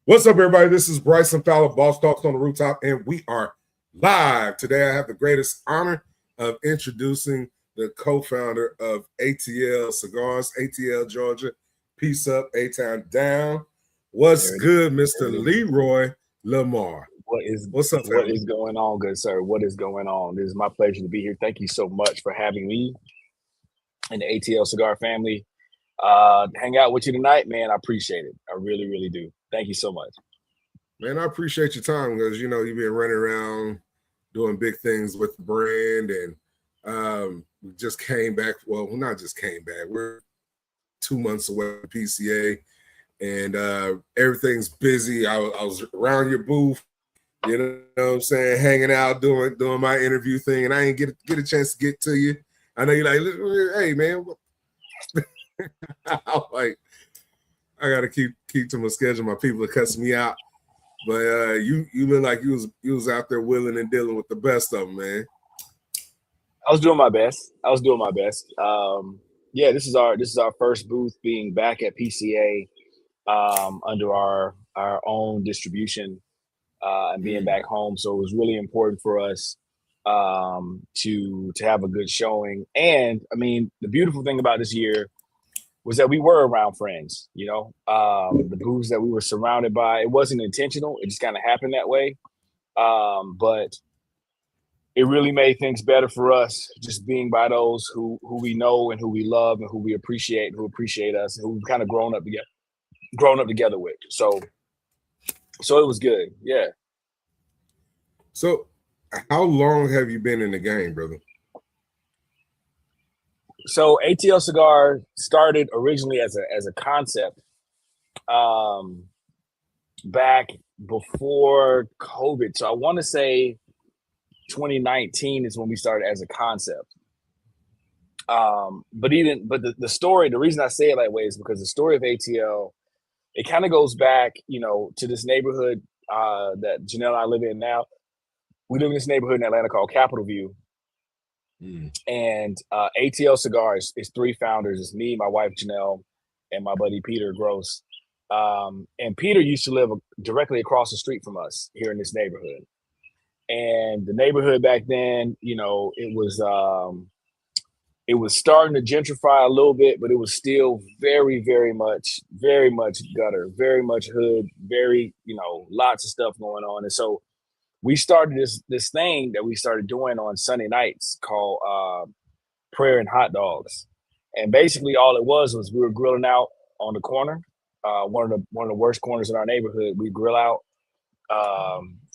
What's up, everybody? This is Bryson Fowler, Bosstalks on the Rooftop, and we are live. Today, I have the greatest honor of introducing the co-founder of ATL Cigars, ATL Georgia. Peace up, A-Town down. What's good, Mr. Leroy Lamar? What's up, what family? is going on, good sir? What is going on? It is my pleasure to be here. Thank you so much for having me and the ATL Cigar family. Hang out with you tonight, man. I appreciate it. I really, really do. Thank you so much. Man, I appreciate your time because, you've been running around doing big things with the brand, and we just came back. Well, not just came back. We're 2 months away from PCA, and everything's busy. I was around your booth, you know what I'm saying, hanging out, doing my interview thing, and I ain't get a chance to get to you. I know you're like, hey man, I'm like, I gotta keep to my schedule. My people are cussing me out, but you look like you was out there willing and dealing with the best of them, man. I was doing my best. Yeah, this is our first booth being back at PCA under our own distribution and being back home. So it was really important for us to have a good showing. And I mean, the beautiful thing about this year was that we were around friends. The booths that we were surrounded by. It wasn't intentional. It just kind of happened that way. But it really made things better for us just being by those who we know and who we love and who we appreciate and who appreciate us and who we've kind of grown up together with. So it was good. Yeah. So how long have you been in the game, brother? So ATL Cigar started originally as a concept back before COVID. So I want to say 2019 is when we started as a concept. But the story, the reason I say it that way is because the story of ATL, it kind of goes back, to this neighborhood that Janelle and I live in now. We live in this neighborhood in Atlanta called Capitol View. And ATL Cigars is three founders. It's me, my wife Janelle, and my buddy Peter Gross. And Peter used to live directly across the street from us here in this neighborhood. And the neighborhood back then, it was starting to gentrify a little bit, but it was still very, very much gutter, very much hood, very, lots of stuff going on. And so we started this thing that we started doing on Sunday nights called prayer and hot dogs. And basically all it was we were grilling out on the corner, one of the worst corners in our neighborhood. We grill out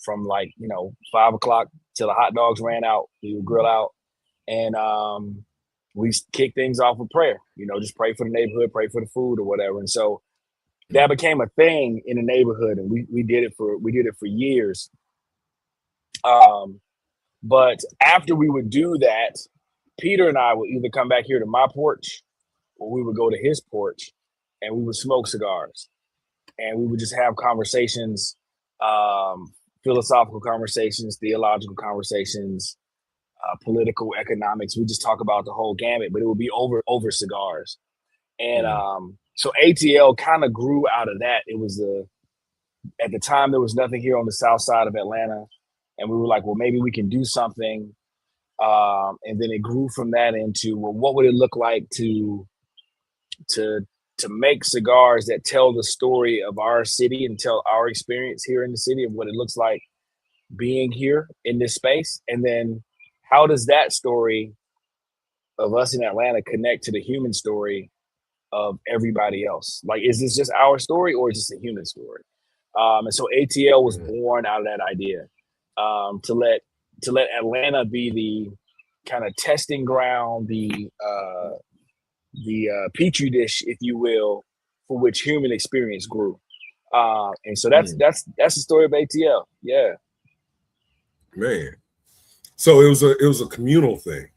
from 5 o'clock till the hot dogs ran out. We would grill out and we kick things off with prayer, just pray for the neighborhood, pray for the food or whatever. And so that became a thing in the neighborhood, and we did it for years. But after we would do that, Peter and I would either come back here to my porch or we would go to his porch and we would smoke cigars and we would just have conversations, philosophical conversations, theological conversations, political, economics. We just talk about the whole gamut, but it would be over cigars. And so ATL kind of grew out of that. It was at the time there was nothing here on the south side of Atlanta. And we were like, well, maybe we can do something. And then it grew from that into, well, what would it look like to make cigars that tell the story of our city and tell our experience here in the city of what it looks like being here in this space. And then how does that story of us in Atlanta connect to the human story of everybody else? Like, is this just our story or is this a human story? And so ATL was born out of that idea. To let Atlanta be the kind of testing ground, the petri dish, if you will, for which human experience grew. And so that's the story of ATL. Yeah, Man. So it was a communal thing.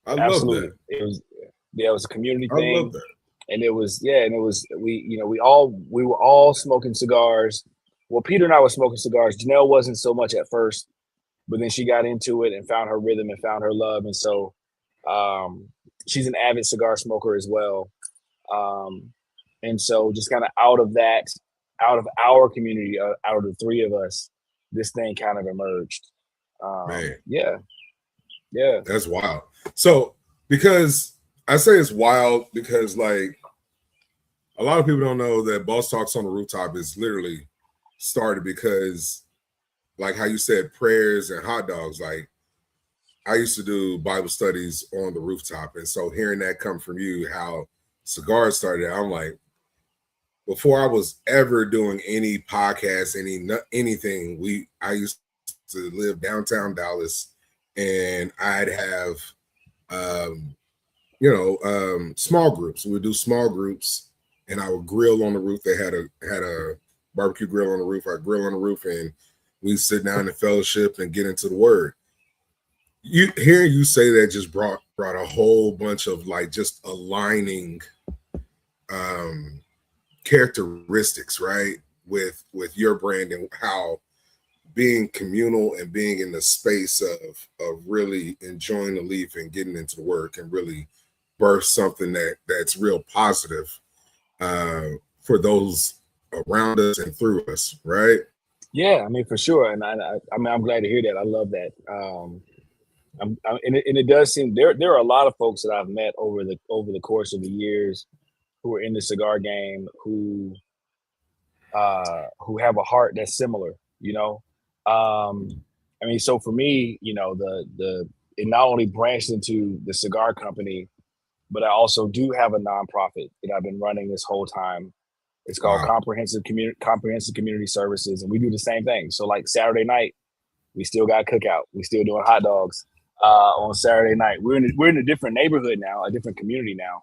I love that. It was a community thing. I love that. And it was we were all smoking cigars. Well, Peter and I were smoking cigars. Janelle wasn't so much at first, but then she got into it and found her rhythm and found her love. And so she's an avid cigar smoker as well. And so just kind of out of that, out of our community, out of the three of us, this thing kind of emerged. Man, Yeah. Yeah. that's wild. So because I say it's wild because like a lot of people don't know that Boss Talks on the Rooftop is literally started because like how you said prayers and hot dogs, like I used to do Bible studies on the rooftop. And so hearing that come from you, how cigars started, I'm like, before I was ever doing any podcast, anything, I used to live downtown Dallas and I'd have um, small groups. We would do small groups and I would grill on the roof. They had a barbecue grill on the roof. I'd grill on the roof and we'd sit down and fellowship and get into the word. Hearing you say that just brought a whole bunch of like just aligning characteristics, right, with your brand and how being communal and being in the space of really enjoying the leaf and getting into the work and really birth something that's real positive for those around us and through us, right? Yeah, I mean, for sure. And I mean, I'm glad to hear that. I love that. And it does seem there are a lot of folks that I've met over the course of the years who are in the cigar game who have a heart that's similar, you know. I mean, so for me, you know, it not only branched into the cigar company, but I also do have a nonprofit that I've been running this whole time. It's called Wow. Comprehensive Community Services, and we do the same thing. So like Saturday night, we still got cookout. We still doing hot dogs on Saturday night. We're in a different neighborhood now, a different community now,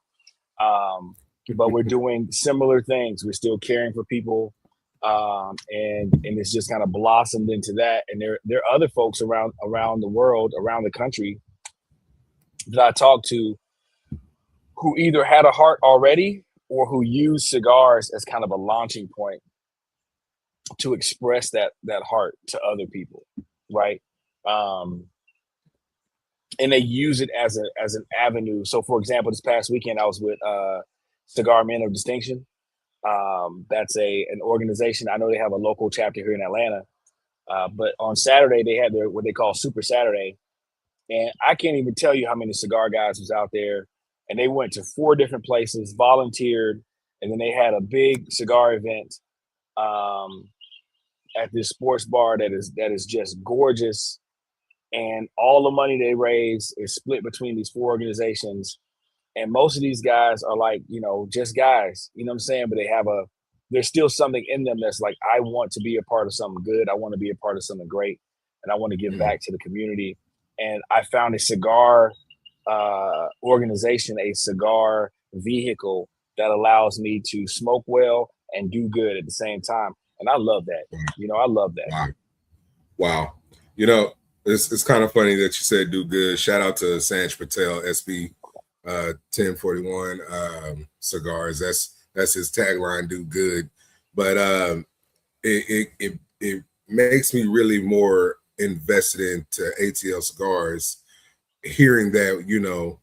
but we're doing similar things. We're still caring for people, and it's just kind of blossomed into that. And there are other folks around the world, around the country, that I talk to who either had a heart already or who use cigars as kind of a launching point to express that heart to other people, right? And they use it as an avenue. So, for example, this past weekend I was with Cigar Men of Distinction. That's an organization. I know they have a local chapter here in Atlanta, but on Saturday they had their what they call Super Saturday, and I can't even tell you how many cigar guys was out there. And they went to 4 different places, volunteered, and then they had a big cigar event at this sports bar that is just gorgeous. And all the money they raise is split between these 4 organizations. And most of these guys are like, you know, just guys, you know what I'm saying? But there's still something in them that's like, I want to be a part of something good. I want to be a part of something great. And I want to give back to the community. And I found a cigar organization, a cigar vehicle that allows me to smoke well and do good at the same time. And I love that. You know, I love that. Wow. You know, it's kind of funny that you said do good. Shout out to Sanj Patel, SB 1041 cigars. That's his tagline, do good. But it makes me really more invested into ATL Cigars, hearing that, you know,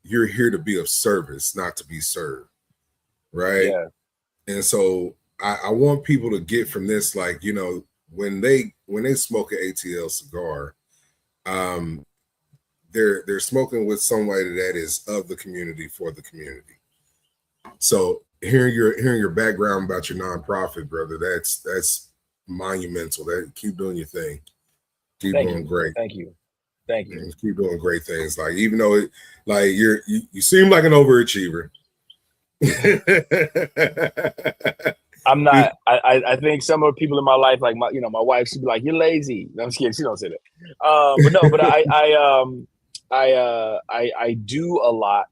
you're here to be of service, not to be served. Right. Yeah. And so I want people to get from this, like, you know, when they smoke an ATL cigar, they're smoking with somebody that is of the community for the community. So hearing your background about your nonprofit, brother, that's monumental. That keep doing your thing. Keep doing great. Thank you. Keep doing great things. Like even though you seem like an overachiever. I'm not. I think some of the people in my life, like my wife, she'd be like, "You're lazy." No, I'm just kidding. She don't say that. But no, but I do a lot.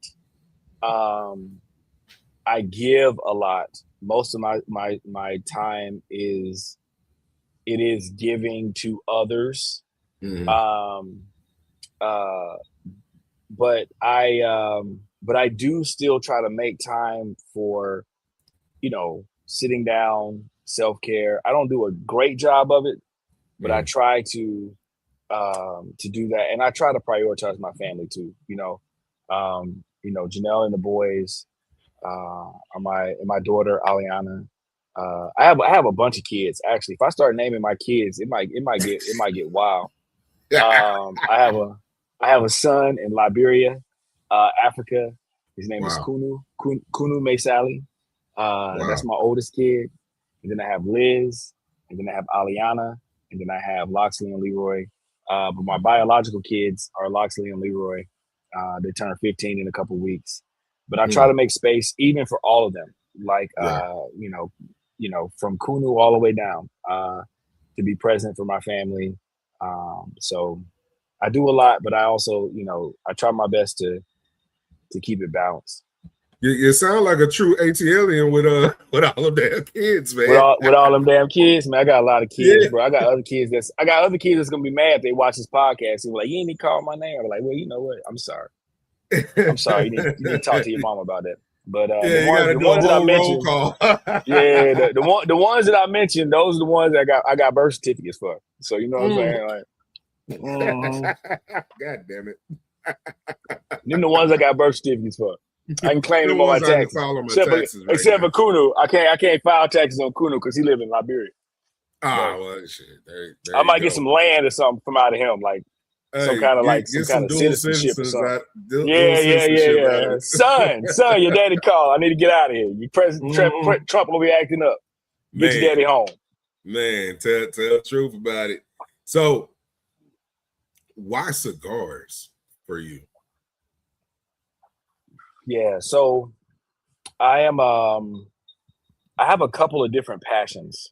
I give a lot. Most of my time is giving to others. Mm-hmm. But I do still try to make time for, you know, sitting down, self-care. I don't do a great job of it, but I try to do that. And I try to prioritize my family too, you know, Janelle and the boys, and my daughter Aliana. I have a bunch of kids actually. If I start naming my kids, it might get wild. I have a son in Liberia, Africa. His name is Wow. Kunu Mesali. That's Wow. my oldest kid. And then I have Liz, and then I have Aliana, and then I have Loxley and Leroy. But my biological kids are Loxley and Leroy. They turn 15 in a couple weeks. But I try Mm, to make space even for all of them, like right. from Kunu all the way down, to be present for my family. So I do a lot, but I also, I try my best to keep it balanced. You sound like a true ATLian with all of their kids, man. With all them damn kids, man, I got a lot of kids, Yeah. bro. I got other kids that's gonna be mad if they watch this podcast and be like, you ain't even call my name. I'm like, well, you know what? I'm sorry. I'm sorry. You need to talk to your mom about that. But Yeah, you got to the do a ones that I whole roll mentioned, call. yeah, the ones that I mentioned, those are the ones that I got birth certificates for. So you know what I'm Mm. saying? Like, God damn it. them the ones I got birth certificates for. I can claim The them on my ones I can taxes. file on my taxes right Except now. for Kunu, I can't file taxes on Kunu because he lives in Liberia. Ah, But well, shit. I There you might get go. some land or something from out of him, like Hey, some get kind some of dual citizenship or citizens something. out, dual citizenship out of Yeah. Son, your daddy called. I need to get out of here. You President it. Trump will be acting up. Get your Man, daddy home. tell the truth about it. So, why cigars for you? Yeah. So I am I have a couple of different passions.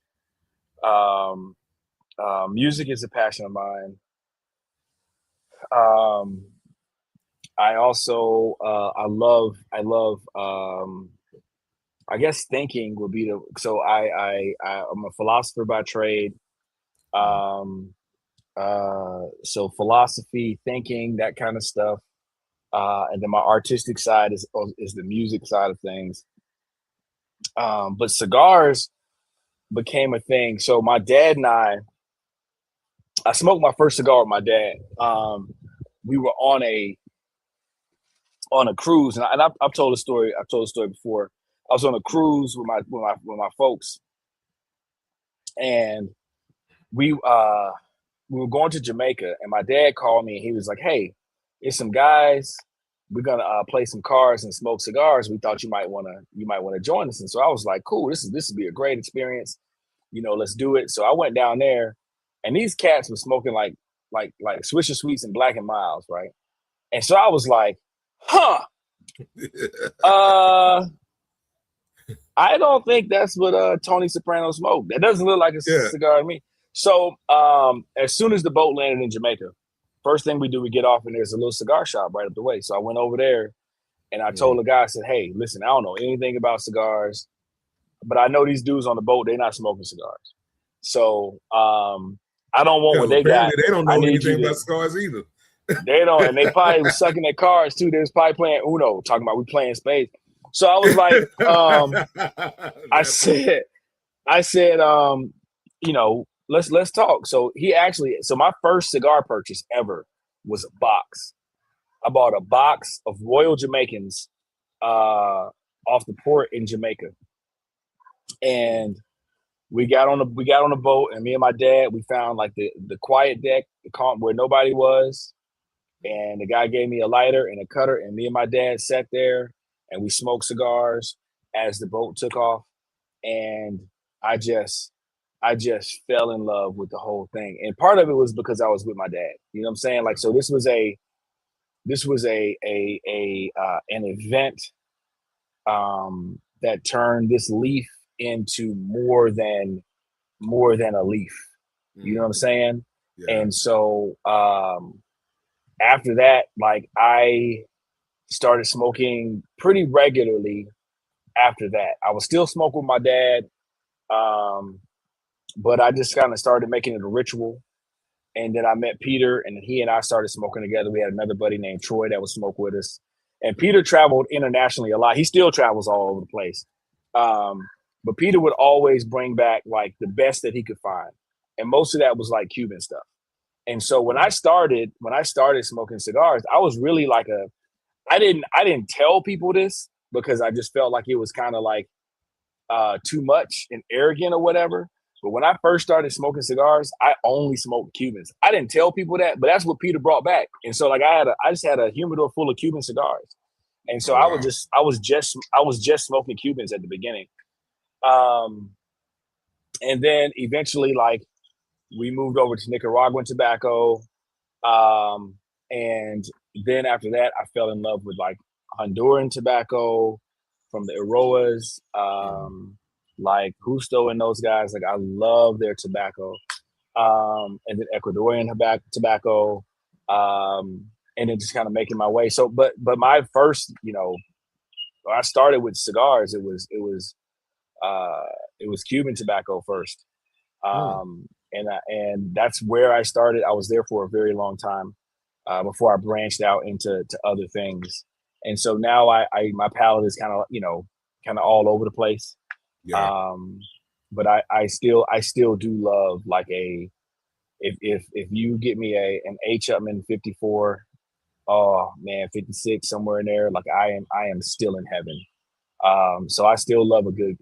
Um, Music is a passion of mine. Um, I also I love I guess thinking would be the so I'm a philosopher by trade. Um, so philosophy, thinking, that kind of stuff. And then my artistic side is the music side of things. But cigars became a thing. So my dad and I smoked my first cigar with my dad. We were on a cruise, and I've told a story. I've told a story before. I was on a cruise with my folks, and we we were going to Jamaica, and my dad called me, and he was like, "Hey, it's some guys. We're gonna play some cards and smoke cigars. We thought you might wanna join us." And so I was like, "Cool, this would be a great experience. Let's do it." So I went down there, and these cats were smoking like Swisher Sweets and Black and Miles, right? And so I was like, "Huh, uh, I don't think that's what Tony Soprano smoked. That doesn't look like a Yeah. cigar to me." So as soon as the boat landed in Jamaica, first thing we do, we get off and there's a little cigar shop right up the way. So I went over there and I told the guy, I said, "Hey, listen, I don't know anything about cigars, but I know these dudes on the boat, they're not smoking cigars. So I don't want what Because they got. apparently they don't I know need you anything to." about cigars either. They don't, and they probably was sucking their cards too. They was probably playing Uno, talking about we playing spades. So I was like, I That part. said, I said, let's talk. So my first cigar purchase ever was a box. I bought a box of Royal Jamaicans off the port in Jamaica, and we got on the boat, and me and my dad we found like the quiet deck, the calm where nobody was, and the guy gave me a lighter and a cutter, and me and my dad sat there and we smoked cigars as the boat took off, and I just I just fell in love with the whole thing. And part of it was because I was with my dad. You know what I'm saying? Like, so this was a an event that turned this leaf into more than a leaf. You know what I'm saying? Yeah. And so after that, like I started smoking pretty regularly after that. I was still smoking with my dad. Um, but I just kind of started making it a ritual. And then I met Peter, and he and I started smoking together. We had another buddy named Troy that would smoke with us. And Peter traveled internationally a lot. He still travels all over the place. But Peter would always bring back like the best that he could find. And most of that was like Cuban stuff. And so when I started smoking cigars, I was really like I didn't tell people this, because I just felt like it was kind of like too much and arrogant or whatever. But when I first started smoking cigars, I only smoked Cubans. I didn't tell people that, but that's what Peter brought back. And so like I just had a humidor full of Cuban cigars. And so Oh wow. I was just smoking Cubans at the beginning. Um, and then eventually like we moved over to Nicaraguan tobacco. And then after that, I fell in love with like Honduran tobacco from the Aroas, like Justo and those guys. Like I love their tobacco. And then Ecuadorian tobacco, and then just kind of making my way. So, but my first, when I started with cigars, it was Cuban tobacco first, and that's where I started. I was there for a very long time before I branched out into other things. And so now my palate is kind of all over the place. Yeah. But I still do love like if you get me an H Upman 54, oh man, 56 somewhere in there, like I am still in heaven. So I still love a good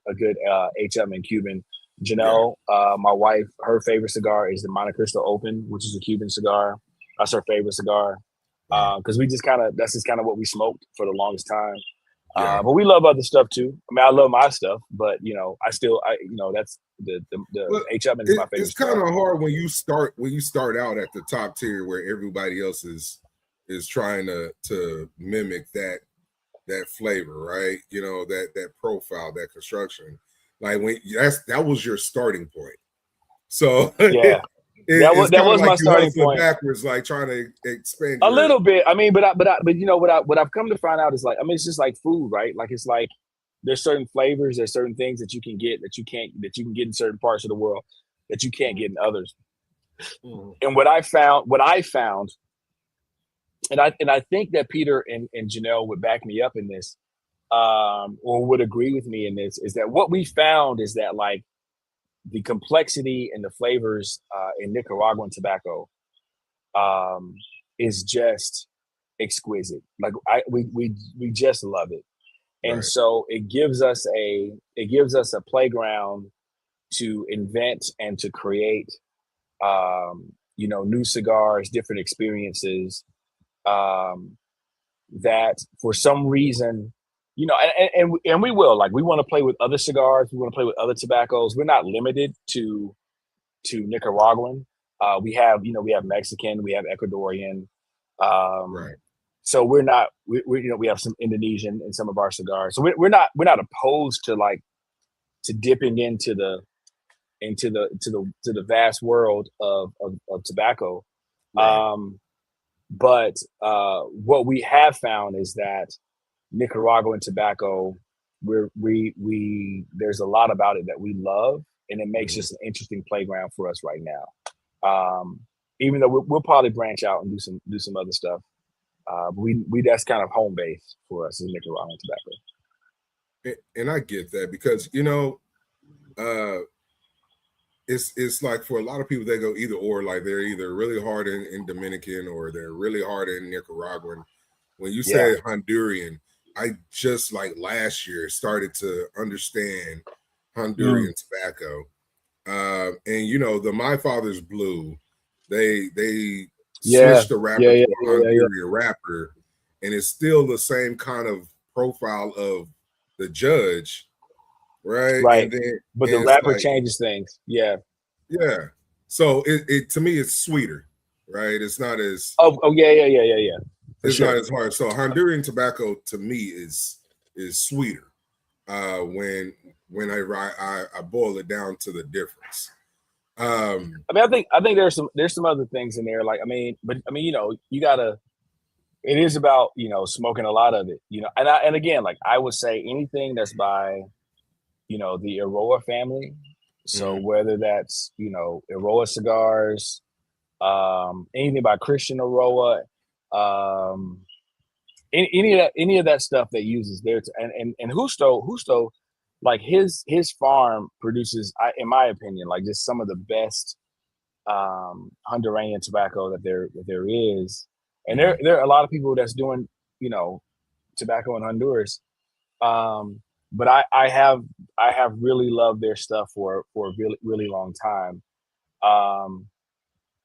H Upman Cuban. Janelle, my wife, her favorite cigar is the Monte Cristo Open, which is a Cuban cigar. That's her favorite cigar. Because that's just kind of what we smoked for the longest time. But we love other stuff too. I mean, I love my stuff, but that's the H Upman is my favorite. It's kind of hard when you start out at the top tier where everybody else is trying to mimic that flavor, right? That profile, that construction. Like when that was your starting point. So yeah. That was like my starting point. Backwards, like trying to expand a little bit. I mean, but what I've come to find out is like, I mean, it's just like food, right? Like it's like there's certain flavors, there's certain things that you can get that you can get in certain parts of the world that you can't get in others. And what I found, and I think that Peter and Janelle would back me up in this, or would agree with me in this, is that what we found is that like the complexity and the flavors in Nicaraguan tobacco is just exquisite. Like we just love it. And right. So it gives us a playground to invent and to create new cigars, different experiences that for some reason, and we will, like, we want to play with other cigars, we want to play with other tobaccos. We're not limited to Nicaraguan. We have Mexican, we have Ecuadorian. Right. So we're not, we have some Indonesian in some of our cigars. So we're not opposed to dipping into the vast world of tobacco. Right. But what we have found is that Nicaraguan tobacco, there's a lot about it that we love, and it makes just an interesting playground for us right now. Even though we'll probably branch out and do some other stuff, we that's kind of home base for us in Nicaraguan tobacco. And I get that because it's like for a lot of people they go either or, like they're either really hard in Dominican or they're really hard in Nicaraguan. When you say Honduran, I just like last year started to understand Honduran tobacco. And the My Father's Blue, they switched the wrapper to a Honduran wrapper, and it's still the same kind of profile of the judge, right? Right. And then, but the wrapper changes things. Yeah. So it to me it's sweeter, right? It's not as yeah. It's not as hard. So Honduran tobacco to me is sweeter when I boil it down to the difference. I mean, I think there's some other things in there. Like, you gotta. It is about smoking a lot of it. And again, like I would say, anything that's by the Aroa family. So whether that's Aroa cigars, anything by Christian Aroa, any of that stuff that uses there, and Justo, like his farm produces, in my opinion, like just some of the best Honduran tobacco that there is. And there are a lot of people that's doing tobacco in Honduras But I have really loved their stuff for a really really long time.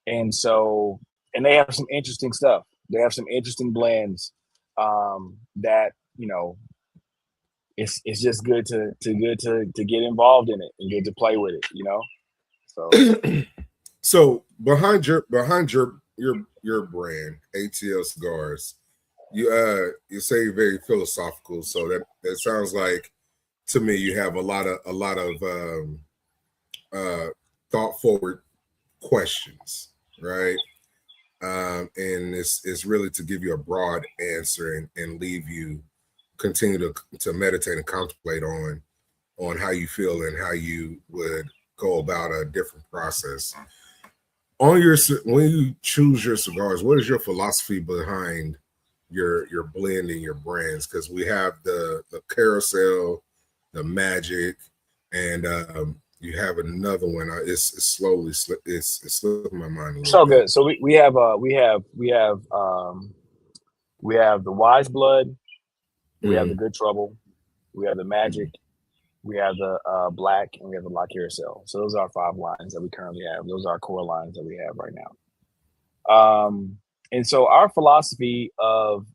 And so, and they have some interesting stuff. They have some interesting blends that, you know, it's just good to get involved in it and good to play with it, you know. So So behind your brand, ATL Cigars, you say you're very philosophical. So that sounds like to me you have a lot of thought forward questions, right? And it's really to give you a broad answer and leave you continue to meditate and contemplate on how you feel and how you would go about a different process. On your when you choose your cigars, what is your philosophy behind your blend and your brands? Because we have the carousel, the magic, and you have another one. It's slowly it's slipping my mind a little so bit. good. So we have the Wise Blood, we have the Good Trouble, we have the Magic, we have the Black, and we have the La Carousel. So those are our 5 lines that we currently have. Those are our core lines that we have right now. And so our philosophy of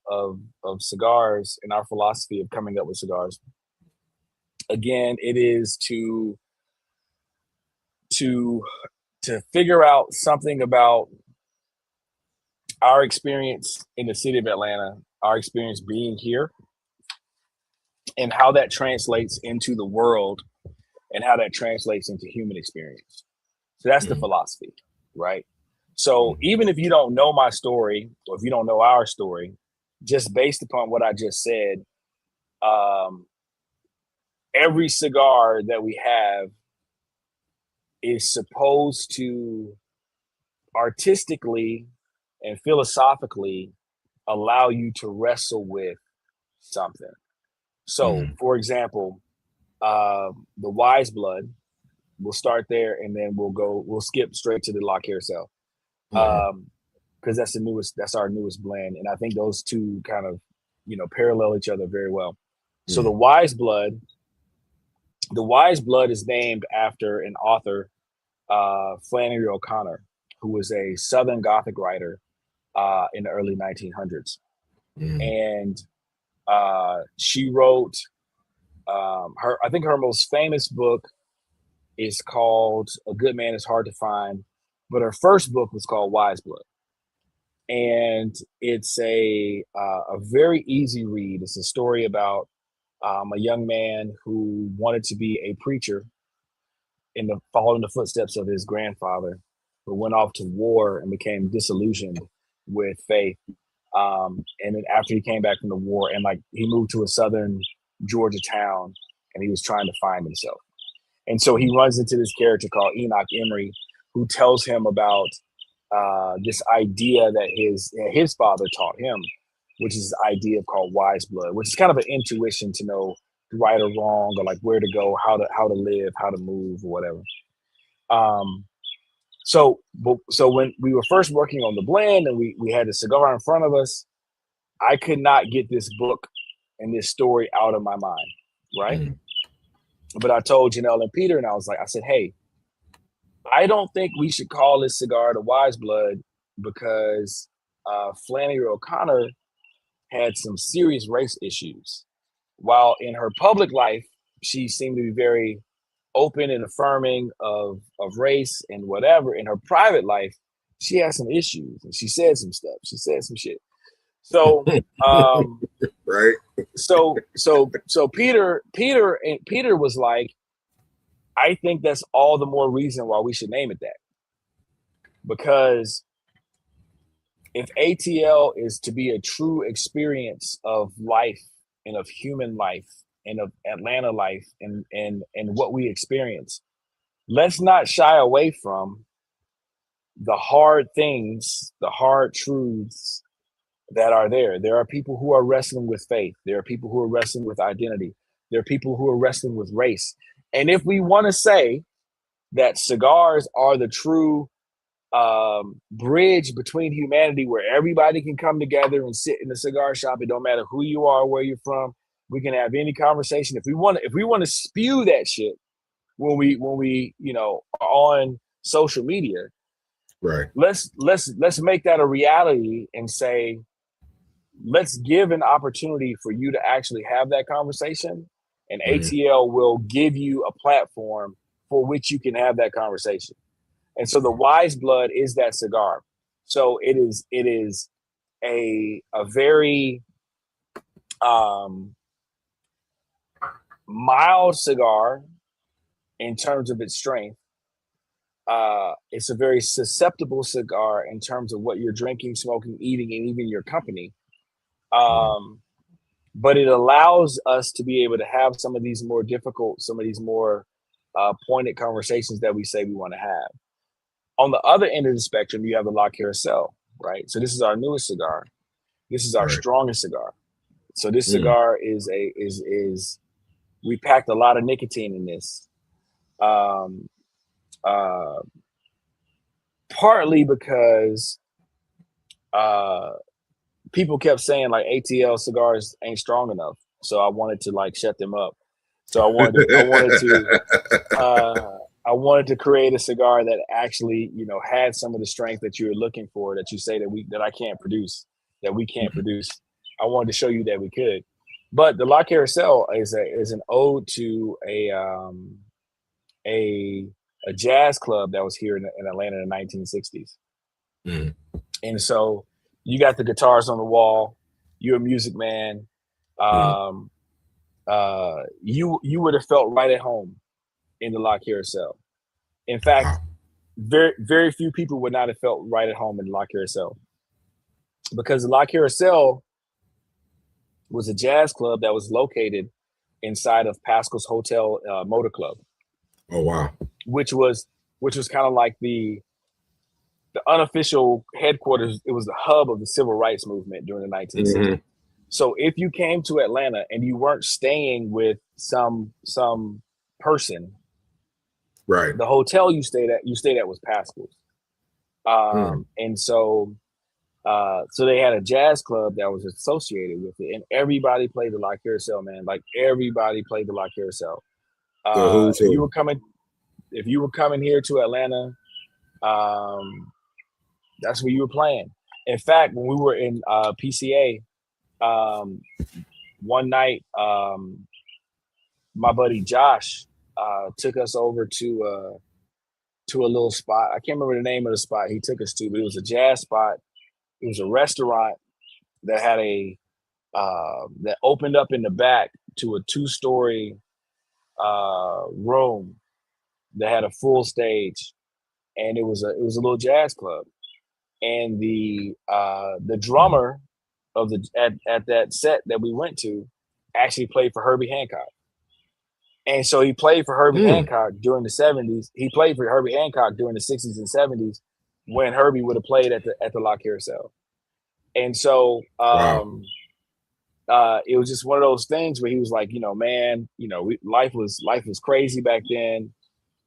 cigars and our philosophy of coming up with cigars, again, it is to figure out something about our experience in the city of Atlanta, our experience being here, and how that translates into the world and how that translates into human experience. So that's the philosophy, right? So even if you don't know my story, or if you don't know our story, just based upon what I just said, every cigar that we have is supposed to artistically and philosophically allow you to wrestle with something. So, for example, the Wise Blood, we'll start there and then we'll skip straight to the La Carousel. Because that's our newest blend. And I think those two kind of, you know, parallel each other very well. So the Wise Blood is named after an author, Flannery O'Connor, who was a Southern Gothic writer in the early 1900s. And she wrote I think her most famous book is called A Good Man Is Hard to Find, but her first book was called Wise Blood. And it's a very easy read. It's a story about a young man who wanted to be a preacher following the footsteps of his grandfather, who went off to war and became disillusioned with faith. And then after he came back from the war, and like he moved to a southern Georgia town, and he was trying to find himself. And so he runs into this character called Enoch Emery, who tells him about this idea that his father taught him, which is this idea called wise blood, which is kind of an intuition to know right or wrong, or like where to go, how to live, how to move, or whatever. So when we were first working on the blend and we had the cigar in front of us, I could not get this book and this story out of my mind, right? But I told Janelle and Peter, and I said, hey, I don't think we should call this cigar the Wise Blood because Flannery O'Connor had some serious race issues. While in her public life, she seemed to be very open and affirming of race and whatever. In her private life, she had some issues and she said some stuff. She said some shit. So, right. So Peter was like, I think that's all the more reason why we should name it that. Because if ATL is to be a true experience of life and of human life and of Atlanta life and what we experience, let's not shy away from the hard things, the hard truths that are there. There are people who are wrestling with faith. There are people who are wrestling with identity. There are people who are wrestling with race. And if we want to say that cigars are the true bridge between humanity, where everybody can come together and sit in the cigar shop, it don't matter who you are, where you're from, We can have any conversation. If we want to spew that shit when we are on social media, Right. let's make that a reality and say, let's give an opportunity for you to actually have that conversation, and ATL will give you a platform for which you can have that conversation. And so the Wise Blood is that cigar. So it is a very mild cigar in terms of its strength. It's a very susceptible cigar in terms of what you're drinking, smoking, eating, and even your company. But it allows us to be able to have some of these more difficult, some of these more pointed conversations that we say we want to have. On the other end of the spectrum, you have the La Carousel, right? So this is our newest cigar. This is our strongest cigar. So this cigar is we packed a lot of nicotine in this. Partly because people kept saying like ATL cigars ain't strong enough, so I wanted to like shut them up. So I wanted to create a cigar that actually had some of the strength that you were looking for, that you say that I can't produce, that we can't produce. I wanted to show you that we could. But the La Carousel is an ode to a jazz club that was here in Atlanta in the 1960s. And so you got the guitars on the wall. You're a music man. You would have felt right at home in the La Carousel. In fact, very, very few people would not have felt right at home in the La Carousel, because the La Carousel was a jazz club that was located inside of Pascal's Hotel Motor Club. Oh wow! Which was kind of like the unofficial headquarters. It was the hub of the civil rights movement during the 1960s. So if you came to Atlanta and you weren't staying with some person, right, the hotel you stayed at was Pascal's. And so they had a jazz club that was associated with it, and everybody played the La Carousel, man. Like everybody played the La Carousel. If you were coming here to Atlanta, that's where you were playing. In fact, when we were in PCA, one night, my buddy Josh took us over to a little spot. I can't remember the name of the spot he took us to, but it was a jazz spot. It was a restaurant that had that opened up in the back to a 2-story room that had a full stage, and it was a little jazz club. And the drummer at that set that we went to actually played for Herbie Hancock. And so he played for Herbie Hancock during the 70s. He played for Herbie Hancock during the 60s and 70s when Herbie would have played at the La Carousel. And so it was just one of those things where he was like, man, life was crazy back then,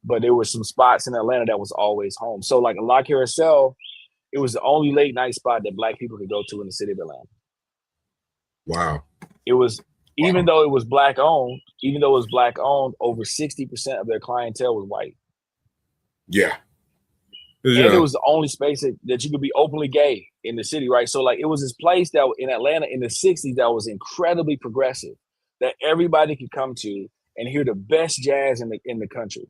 but there were some spots in Atlanta that was always home. So like a La Carousel, it was the only late night spot that Black people could go to in the city of Atlanta. Wow. It was, even though it was Black owned, over 60% of their clientele was white. Yeah. And it was the only space that you could be openly gay in the city, right? So like it was this place that in Atlanta in the 60s that was incredibly progressive, that everybody could come to and hear the best jazz in the country.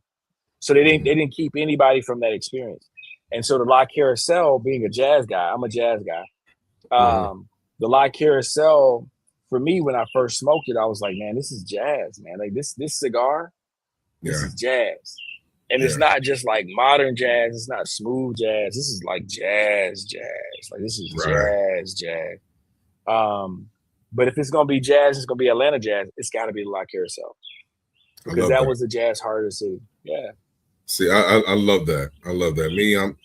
So they didn't keep anybody from that experience. And so the La Carousel, being a jazz guy, I'm a jazz guy. The La Carousel, for me, when I first smoked it, I was like, man, this is jazz, man. Like this cigar, this is jazz. And it's not just like modern jazz. It's not smooth jazz. This is like jazz. Like this is jazz. But if it's going to be jazz, it's going to be Atlanta jazz. It's got to be the La Carousel. Because that was the jazz heart of the city. Yeah. See, I love that. I love that. Me, I'm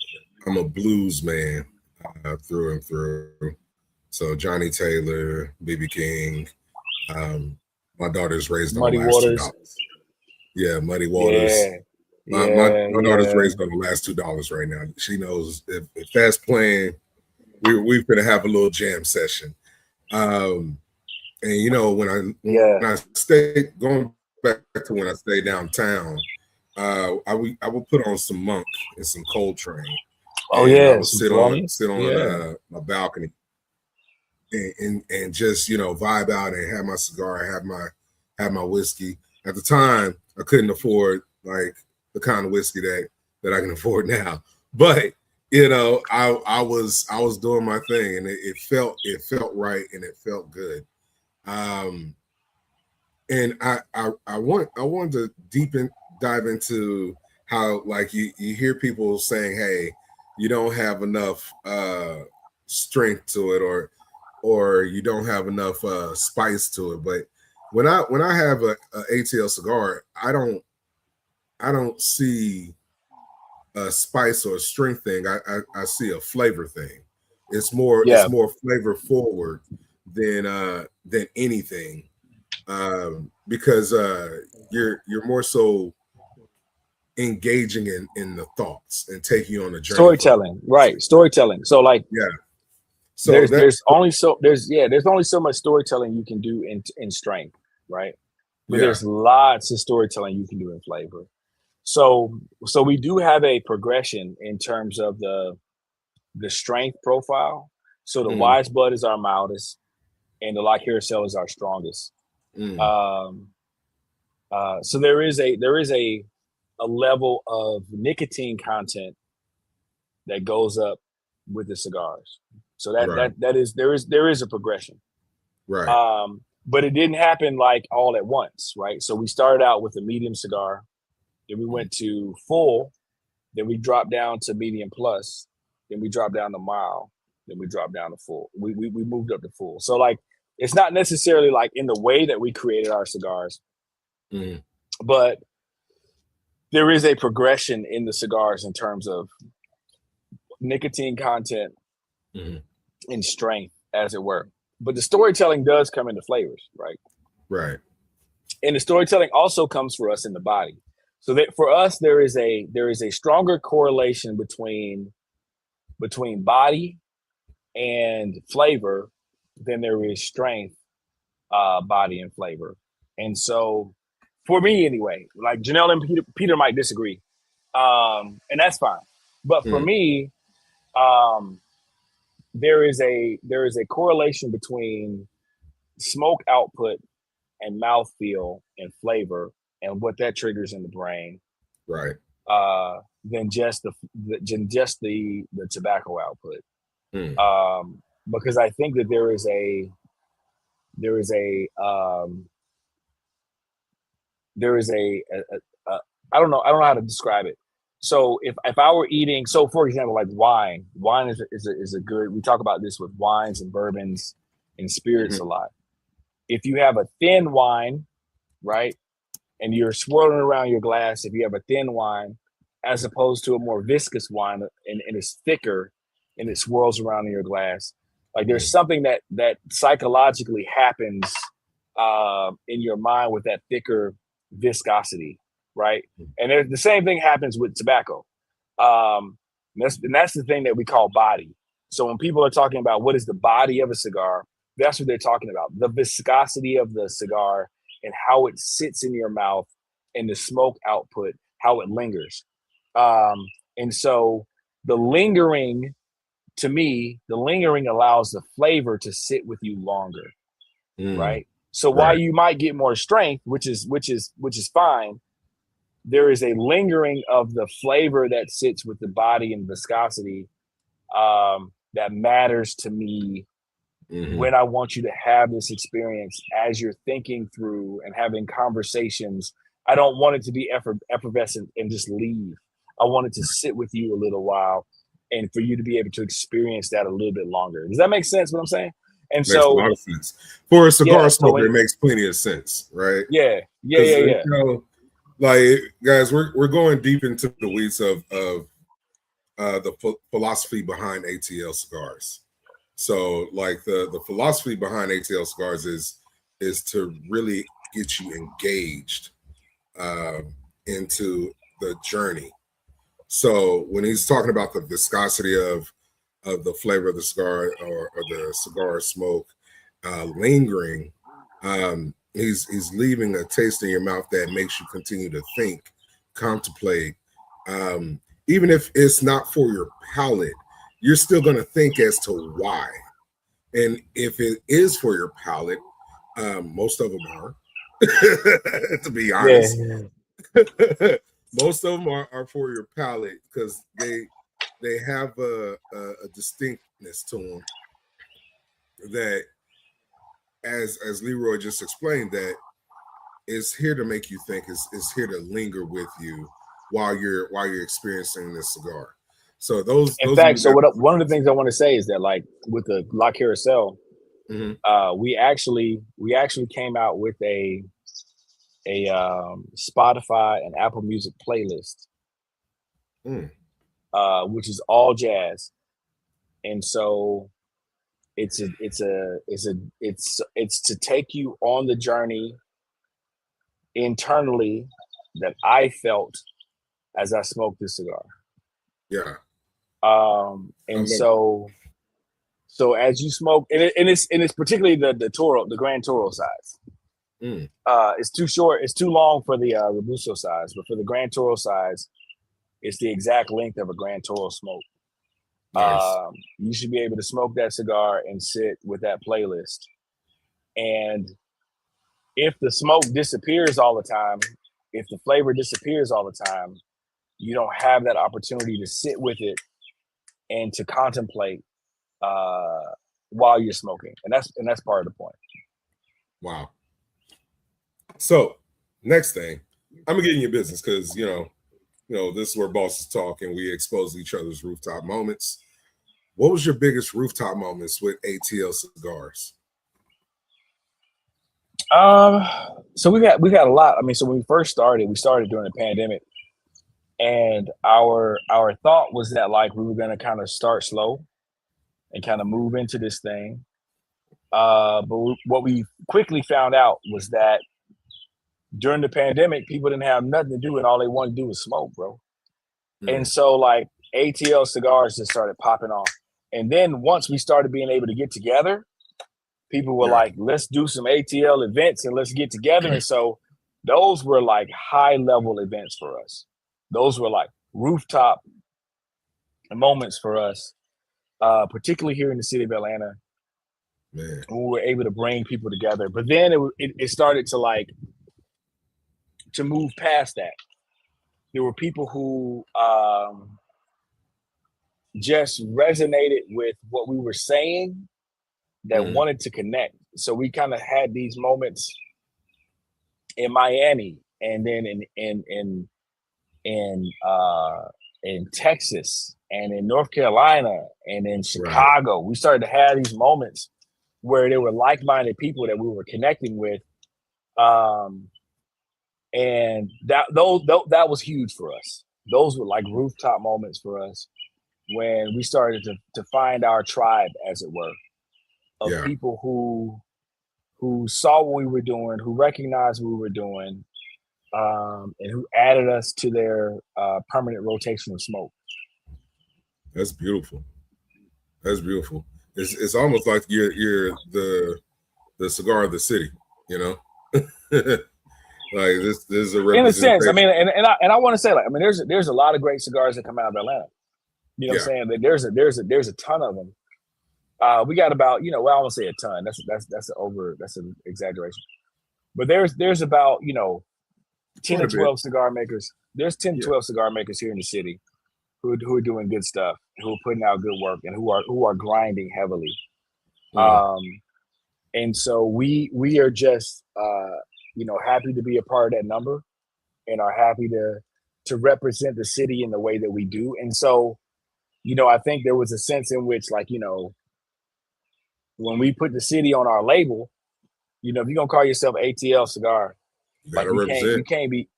a blues man through and through. So Johnny Taylor, B.B. King. My daughter's raised on Muddy the last Waters. $2. Yeah, Muddy Waters. My daughter's raised on the last $2 right now. She knows if that's playing, we're gonna have a little jam session. And you know, when I stayed going back to when I stayed downtown, I would put on some Monk and some Coltrane, Oh and I yeah, would some sit on Thelonious. my balcony and just vibe out and have my cigar, have my whiskey. At the time, I couldn't afford like the kind of whiskey that I can afford now, but I was doing my thing, and it felt right, and it felt good. And I wanted to dive into how, like, you hear people saying, hey, you don't have enough strength to it, or you don't have enough spice to it. But when I have a ATL cigar, I don't see a spice or a strength thing. I see a flavor thing. It's more flavor forward than anything, because you're more so engaging in the thoughts and taking you on a journey. Storytelling, right? Storytelling. So like, yeah. So there's only so much storytelling you can do in strength, right? But there's lots of storytelling you can do in flavor. So we do have a progression in terms of the strength profile. So the wise bud is our mildest, and the La Carousel is our strongest. So there is a level of nicotine content that goes up with the cigars. So there is a progression. Right. But it didn't happen like all at once, right? So we started out with a medium cigar, then we went to full, then we dropped down to medium plus, then we dropped down to mild, then we dropped down to full. We moved up to full. So like, it's not necessarily like in the way that we created our cigars, but there is a progression in the cigars in terms of nicotine content and strength, as it were. But the storytelling does come into flavors, right? Right. And the storytelling also comes for us in the body. So that for us, there is a stronger correlation between body and flavor than there is strength, body and flavor. And so, for me anyway, like Janelle and Peter might disagree, and that's fine. But for me, there is a correlation between smoke output and mouthfeel and flavor and what that triggers in the brain, right? Than just the tobacco output. Because I think that there is a I don't know how to describe it. So if I were eating, so for example, like wine is a good, we talk about this with wines and bourbons and spirits a lot. If you have a thin wine, right, and you're swirling around your glass, if you have a thin wine, as opposed to a more viscous wine and it's thicker and it swirls around in your glass, like there's something that psychologically happens in your mind with that thicker viscosity, right? And the same thing happens with tobacco. That's the thing that we call body. So when people are talking about what is the body of a cigar, that's what they're talking about. The viscosity of the cigar and how it sits in your mouth and the smoke output, how it lingers. And so the lingering, to me, allows the flavor to sit with you longer, right? So while you might get more strength, which is fine, there is a lingering of the flavor that sits with the body and viscosity that matters to me when I want you to have this experience as you're thinking through and having conversations. I don't want it to be effervescent and just leave. I want it to sit with you a little while and for you to be able to experience that a little bit longer. Does that make sense what I'm saying? And makes a lot of sense. For a cigar smoker, it makes plenty of sense, right? Yeah. You know, like, guys, we're going deep into the weeds of the philosophy behind ATL Cigars. So, like, the philosophy behind ATL Cigars is to really get you engaged into the journey. So when he's talking about the viscosity of the flavor of the cigar or the cigar smoke lingering, He's leaving a taste in your mouth that makes you continue to think, contemplate. Even if it's not for your palate, you're still going to think as to why. And if it is for your palate, most of them are, to be honest. Most of them are for your palate because they have a distinctness to them that, as Leroy just explained, that is here to make you think, is here to linger with you while you're experiencing this cigar. So in fact, so one of the things I want to say is that, like, with the La Carousel, we actually came out with a Spotify and Apple Music playlist, which is all jazz, and so it's to take you on the journey internally that I felt as I smoked this cigar. Yeah. And so as you smoke, and it's particularly the Toro, the Grand Toro size. It's too short. It's too long for the Robusto size, but for the Grand Toro size, it's the exact length of a Grand Toro smoke. Nice. You should be able to smoke that cigar and sit with that playlist. And if the smoke disappears all the time, if the flavor disappears all the time, you don't have that opportunity to sit with it and to contemplate while you're smoking. And that's part of the point. Wow. So next thing, I'm gonna get in your business because you know this is where bosses talk and we expose each other's rooftop moments. What was your biggest rooftop moments with ATL Cigars? So we've had a lot. I mean, so when we first started, we started during the pandemic, and our thought was that, like, we were going to kind of start slow and kind of move into this thing. But what we quickly found out was that during the pandemic, people didn't have nothing to do, and all they wanted to do was smoke, bro. And so, like, ATL Cigars just started popping off. And then once we started being able to get together, people were like, let's do some ATL events and let's get together. And so those were like high level events for us. Those were like rooftop moments for us, particularly here in the city of Atlanta. Man. We were able to bring people together. But then it started to move past that. There were people who just resonated with what we were saying that wanted to connect. So we kind of had these moments in Miami, and then in Texas, and in North Carolina, and in Chicago. Right. We started to have these moments where there were like-minded people that we were connecting with, and that was huge for us. Those were like rooftop moments for us when we started to find our tribe, as it were, of people who saw what we were doing, who recognized what we were doing, and who added us to their permanent rotation of smoke. That's beautiful. That's beautiful. It's almost like you're the cigar of the city, you know. Like this is a representation. In a sense, I mean, and I want to say, like, I mean, there's a lot of great cigars that come out of Atlanta. You know what I'm saying? There's a ton of them. We got about, well, I won't say a ton. That's an exaggeration. But there's about 10 to 12 cigar makers. There's 10 to 12 cigar makers here in the city who are doing good stuff, who are putting out good work, and who are grinding heavily. And so we are just happy to be a part of that number, and are happy to represent the city in the way that we do. And so, I think there was a sense in which, like, when we put the city on our label, if you're gonna call yourself ATL Cigar, like, you can't be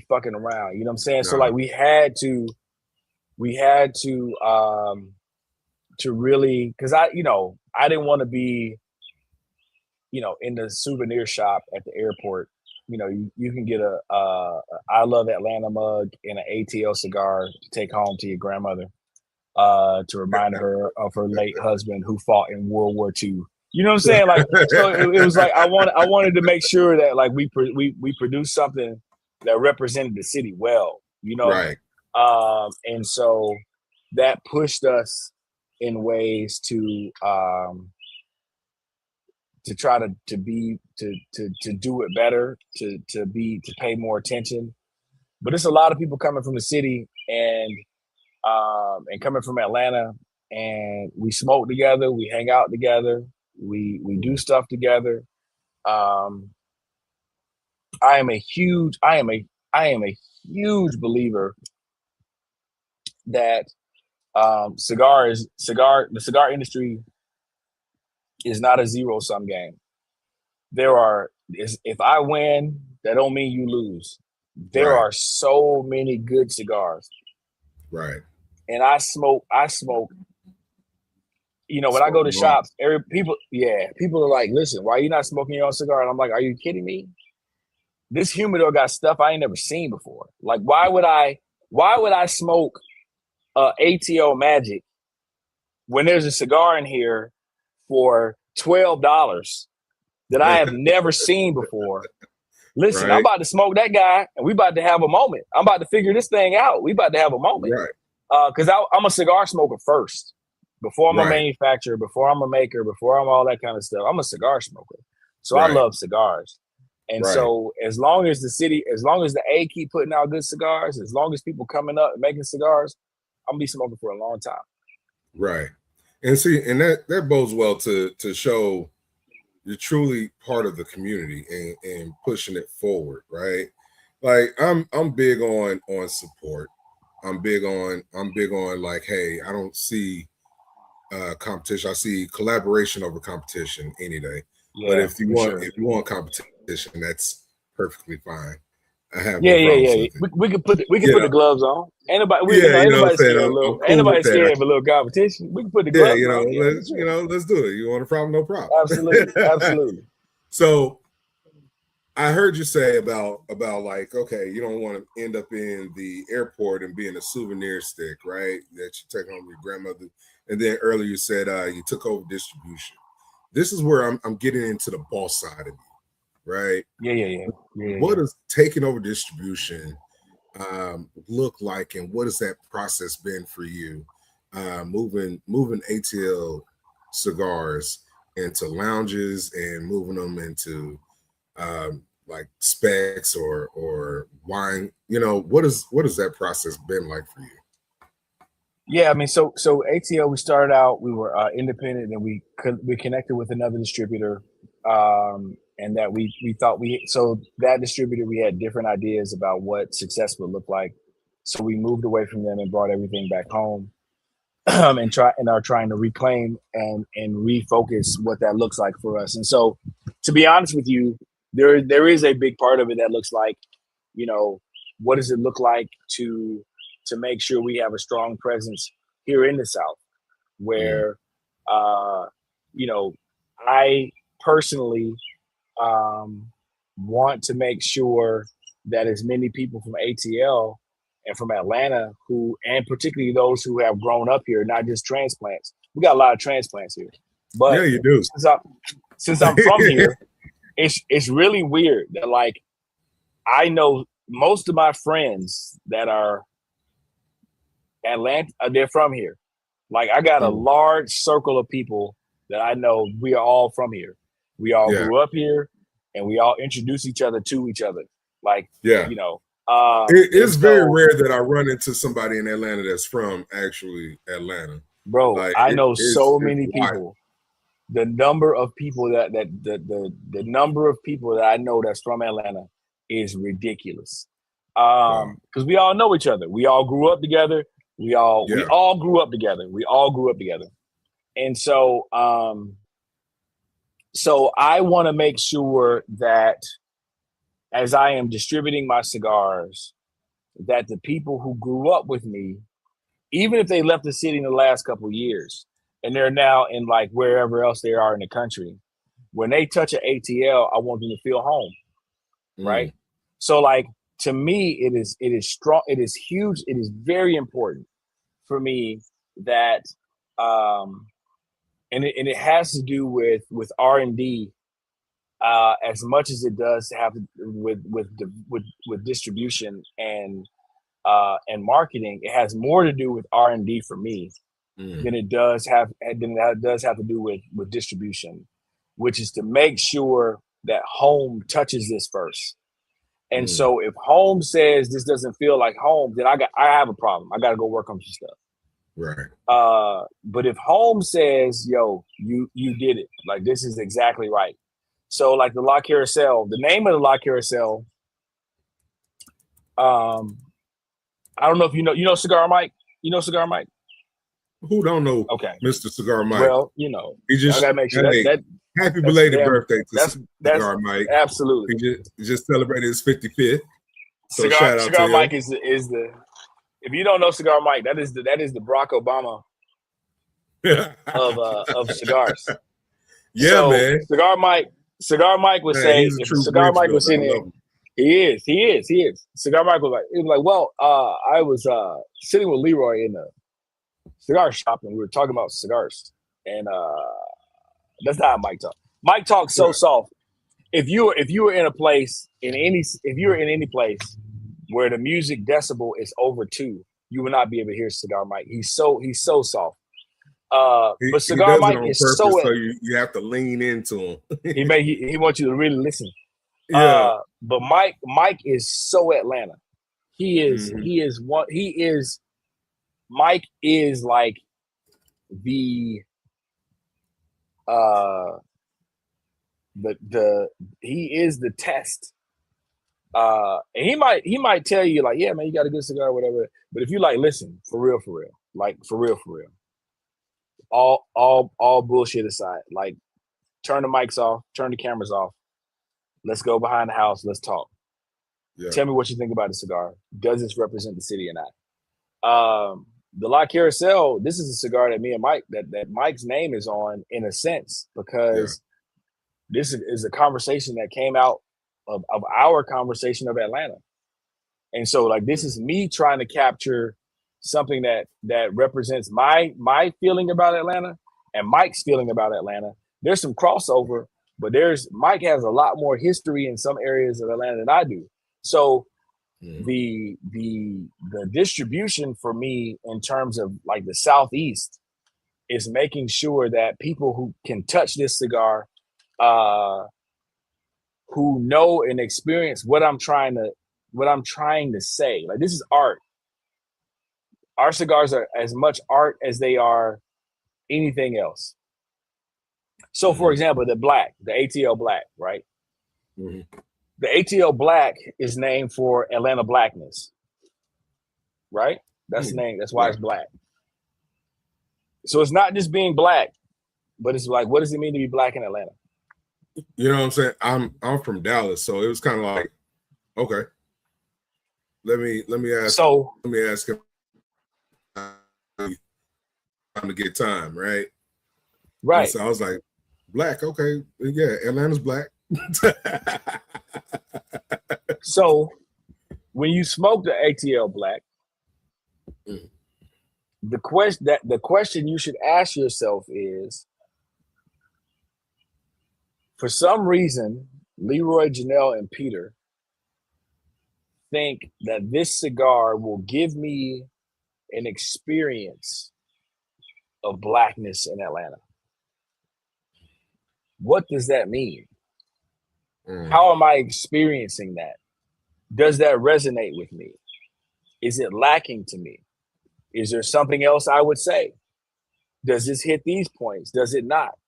fucking around. You know what I'm saying? No. So, like, we had to really, because I didn't want to be, in the souvenir shop at the airport. You can get a I Love Atlanta mug and an ATL cigar to take home to your grandmother, to remind her of her late husband who fought in World War II. You know what I'm saying? Like, so it was like I wanted to make sure that like we produced something that represented the city well, you know. Right. And so that pushed us in ways to try to do it better, to pay more attention. But it's a lot of people coming from the city and coming from Atlanta, and we smoke together, we hang out together, we do stuff together. Um, I am a huge believer that the cigar industry is not a zero sum game. If I win, that don't mean you lose. There Right. are so many good cigars. Right. And I smoke. You know, when I go to shops, people are like, listen, why are you not smoking your own cigar? And I'm like, are you kidding me? This humidor got stuff I ain't never seen before. Like, why would I smoke ATL Magic when there's a cigar in here for $12 that I have never seen before? Listen, right. I'm about to smoke that guy, and we about to have a moment. I'm about to figure this thing out. We about to have a moment. Right. Because I'm a cigar smoker first. Before I'm a Right. manufacturer, before I'm a maker, before I'm all that kind of stuff, I'm a cigar smoker. So I Right. love cigars. And Right. so as long as the A keep putting out good cigars, as long as people coming up and making cigars, I'm gonna be smoking for a long time. Right. And see, and that bodes well to show you're truly part of the community and pushing it forward, right? Like I'm big on support. I'm big on like, hey, I don't see competition. I see collaboration over competition any day. Yeah, but if you want competition, that's perfectly fine. I have no problems with it. We can put the gloves on. Anybody, I'm saying? scared I'm cool anybody's with that. scared of a little competition. We can put the gloves on. Let's do it. You want a problem? No problem. Absolutely. So I heard you say about like, okay, you don't want to end up in the airport and being a souvenir stick, right? That you take home your grandmother. And then earlier you said you took over distribution. This is where I'm getting into the boss side of you, right? Yeah. What does taking over distribution look like, and what has that process been for you? Moving ATL Cigars into lounges and moving them into like specs or wine. What has that process been like for you? Yeah, I mean, so ATL, we started out, we were independent, and we connected with another distributor, and that we thought so that distributor, we had different ideas about what success would look like. So we moved away from them and brought everything back home, and are trying to reclaim and refocus what that looks like for us. And so, to be honest with you, there is a big part of it that looks like, what does it look like to make sure we have a strong presence here in the South, where, I personally want to make sure that as many people from ATL and from Atlanta and particularly those who have grown up here, not just transplants. We got a lot of transplants here, but yeah, you do. Since I'm from here, it's really weird that, like, I know most of my friends that are Atlanta, they're from here. Like, I got a large circle of people that I know. We are all from here. We all grew up here, and we all introduce each other to each other. Like, it's very rare that I run into somebody in Atlanta that's from actually Atlanta. Bro, like, I know so many wild. people. The number of people the number of people that I know that's from Atlanta is ridiculous. Because we all know each other. We all grew up together. We all grew up together. And so so I want to make sure that as I am distributing my cigars, that the people who grew up with me, even if they left the city in the last couple of years and they're now in like wherever else they are in the country, when they touch an ATL, I want them to feel home. Right. So, like, to me, it is strong. It is huge. It is very important for me that and it has to do with R&D as much as it does to have with distribution and marketing. It has more to do with R&D for me than it does have to do with distribution, which is to make sure that home touches this first. And so if home says this doesn't feel like home, then I have a problem. I got to go work on some stuff. Right. But if home says, yo, you did it, like this is exactly right. So like the La Carousel, the name of the La Carousel, I don't know if you know Cigar Mike. You know Cigar Mike? Who don't know? Okay, Mr. Cigar Mike. Well, he just I gotta make sure that happy belated birthday to Cigar Mike. Absolutely. He just celebrated his 55th. So Cigar, shout out Cigar to Mike him. is the if you don't know Cigar Mike, that is the Barack Obama of cigars. Yeah, so, man. Cigar Mike would say, if Cigar Mike was in there, he is. Cigar Mike was like, well, I was sitting with Leroy in the cigar shop and we were talking about cigars. And that's not how Mike talks. Mike talks so soft. If you were in a place if you were in any place where the music decibel is over 2, you will not be able to hear Cigar Mike. He's so soft. But Cigar Mike is purpose, so you have to lean into him. he wants you to really listen. Yeah. But Mike is so Atlanta. Mike is like the he is the test. And he might tell you like, yeah, man, you got a good cigar or whatever. But if you like, listen, for real, like for real, all bullshit aside, like turn the mics off, turn the cameras off. Let's go behind the house. Let's talk. Yeah. Tell me what you think about the cigar. Does this represent the city or not? The La Carousel, this is a cigar that me and Mike, that Mike's name is on in a sense, because this is a conversation that came out of our conversation of Atlanta. And so like, this is me trying to capture something that represents my feeling about Atlanta and Mike's feeling about Atlanta. There's some crossover, but Mike has a lot more history in some areas of Atlanta than I do. So the distribution for me in terms of like the Southeast is making sure that people who can touch this cigar, who know and experience what I'm trying to say. Like, this is art. Our cigars are as much art as they are anything else. So, for example, the ATL Black, right? Mm-hmm. The ATL Black is named for Atlanta blackness, right? That's the name. That's why it's black. So it's not just being black, but it's like, what does it mean to be black in Atlanta? You know what I'm saying? I'm from Dallas, so it was kind of like, okay, let me ask him to get time, right? Right. And so I was like, black, okay, yeah, Atlanta's black. So when you smoke the ATL Black, the question you should ask yourself is, for some reason, Leroy, Janelle, and Peter think that this cigar will give me an experience of blackness in Atlanta. What does that mean? How am I experiencing that? Does that resonate with me? Is it lacking to me? Is there something else I would say? Does this hit these points? Does it not?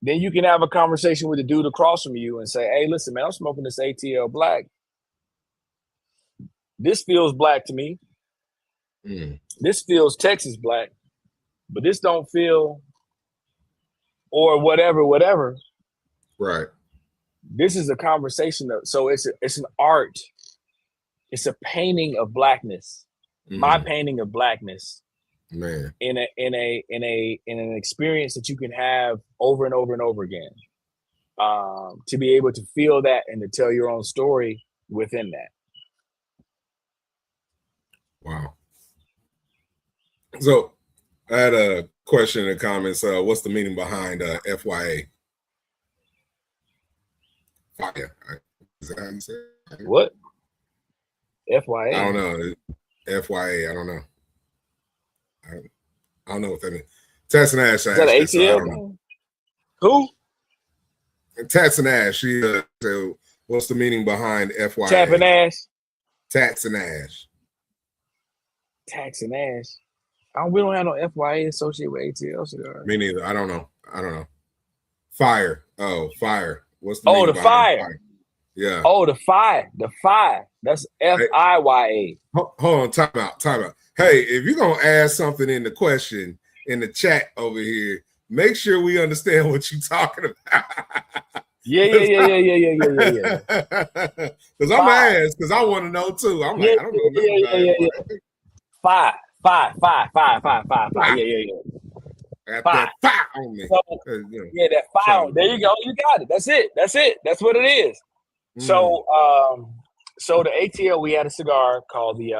Then you can have a conversation with the dude across from you and say, hey, listen, man, I'm smoking this ATL Black. This feels black to me. This feels Texas black, but this don't feel, or whatever. Right. This is a conversation. So it's an art. It's a painting of blackness. My painting of blackness. Man. In an experience that you can have over and over and over again. To be able to feel that and to tell your own story within that. Wow. So I had a question in the comments. What's the meaning behind FYA? Fire. Is that how you say it? What? FYA? I don't know. FYA. I don't know. I don't know what that means. Tats and Ash. Is that an ATL thing? Who? Tats and Ash. She said, what's the meaning behind FYA? Tap and Ash. Tats and Ash. Tax and Ash. We don't have no FYA associated with ATL Cigars. Me neither. I don't know. Fire. Oh, fire. What's the the fire. Yeah. Oh, the fire. The fire. That's FIYA. Hold on. Time out. Hey, if you're gonna add something in the question in the chat over here, make sure we understand what you're talking about. Yeah. Because I'm gonna ask, because I want to know too. I'm like, I don't know nothing about it. Fire. Yeah. That fire on me. So, that fire. There you go. You got it. That's it. That's what it is. So, so the ATL, we had a cigar called the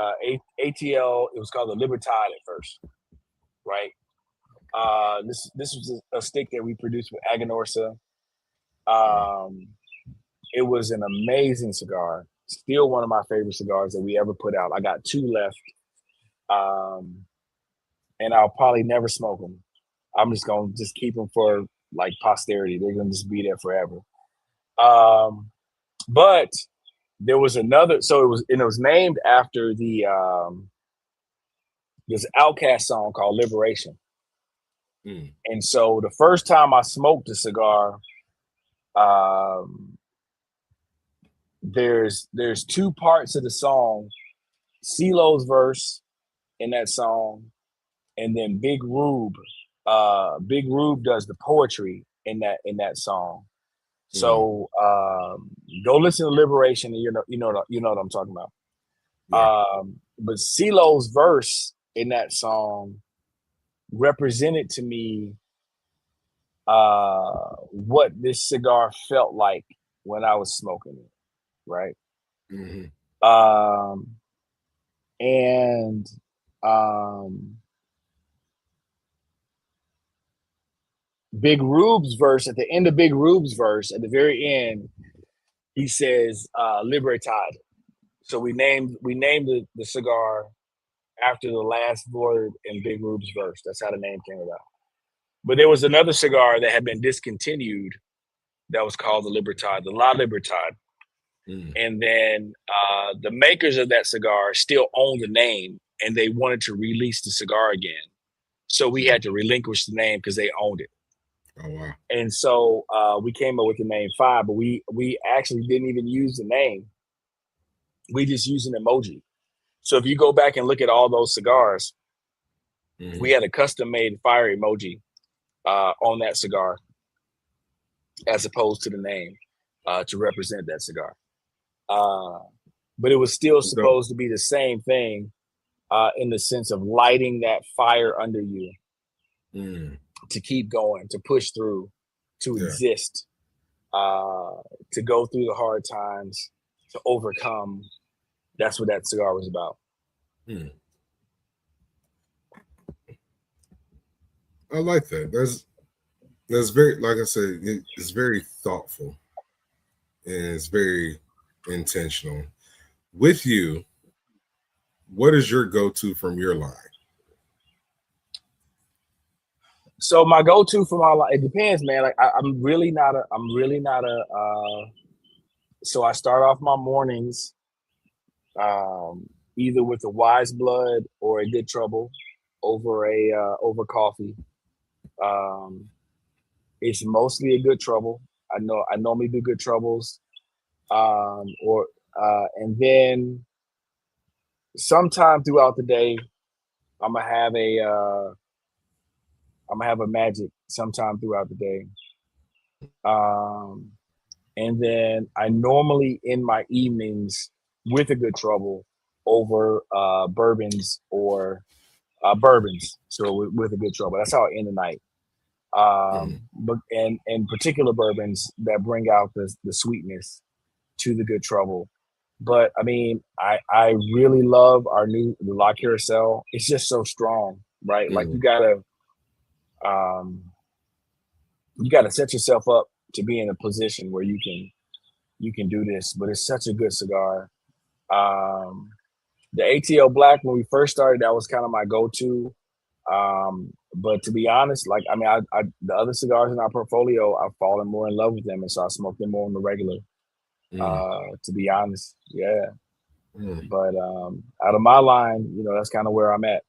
ATL. It was called the Libertad at first, right? This was a stick that we produced with Aganorsa. It was an amazing cigar. Still one of my favorite cigars that we ever put out. I got 2 left, and I'll probably never smoke them. I'm just gonna keep them for like posterity. They're gonna just be there forever. But there was another. So it was named after this Outkast song called Liberation. And so the first time I smoked a cigar, there's 2 parts of the song, CeeLo's verse in that song, and then Big Rube does the poetry in that song. So go listen to Liberation, and you know what I'm talking about. But CeeLo's verse in that song represented to me what this cigar felt like when I was smoking it, right? Big Rube's verse, at the end of Big Rube's verse, at the very end, he says Libertad. So we named the cigar after the last word in Big Rube's verse. That's how the name came about. But there was another cigar that had been discontinued that was called the Libertad, the La Libertad. And then the makers of that cigar still own the name, and they wanted to release the cigar again. So we had to relinquish the name because they owned it. Oh, wow. And so we came up with the name Five, but we actually didn't even use the name. We just used an emoji. So if you go back and look at all those cigars, we had a custom-made fire emoji on that cigar as opposed to the name to represent that cigar. But it was still supposed to be the same thing in the sense of lighting that fire under you to keep going, to push through, to exist, to go through the hard times, to overcome. That's what that cigar was about. I like that. That's very, like I said, it's very thoughtful and it's very intentional. With you, what is your go-to from your line? So my go-to for my line, it depends, man. Like I'm really not a. So I start off my mornings either with a Wise Blood or a Good Trouble over coffee. It's mostly a Good Trouble. I normally do Good Troubles, and then sometime throughout the day, I'm gonna have a Magic sometime throughout the day. And then I normally end my evenings with a Good Trouble over bourbons or bourbons. So with a Good Trouble, that's how I end the night. But and particular bourbons that bring out the sweetness to the Good Trouble. But I mean, I really love the La Curacao. It's just so strong, right? Like you gotta You got to set yourself up to be in a position where you can do this. But it's such a good cigar. The ATL Black, when we first started, that was kind of my go-to. But to be honest, like, I mean, I the other cigars in our portfolio, I've fallen more in love with them, and so I smoke them more on the regular. To be honest, yeah. But out of my line, you know, that's kind of where I'm at.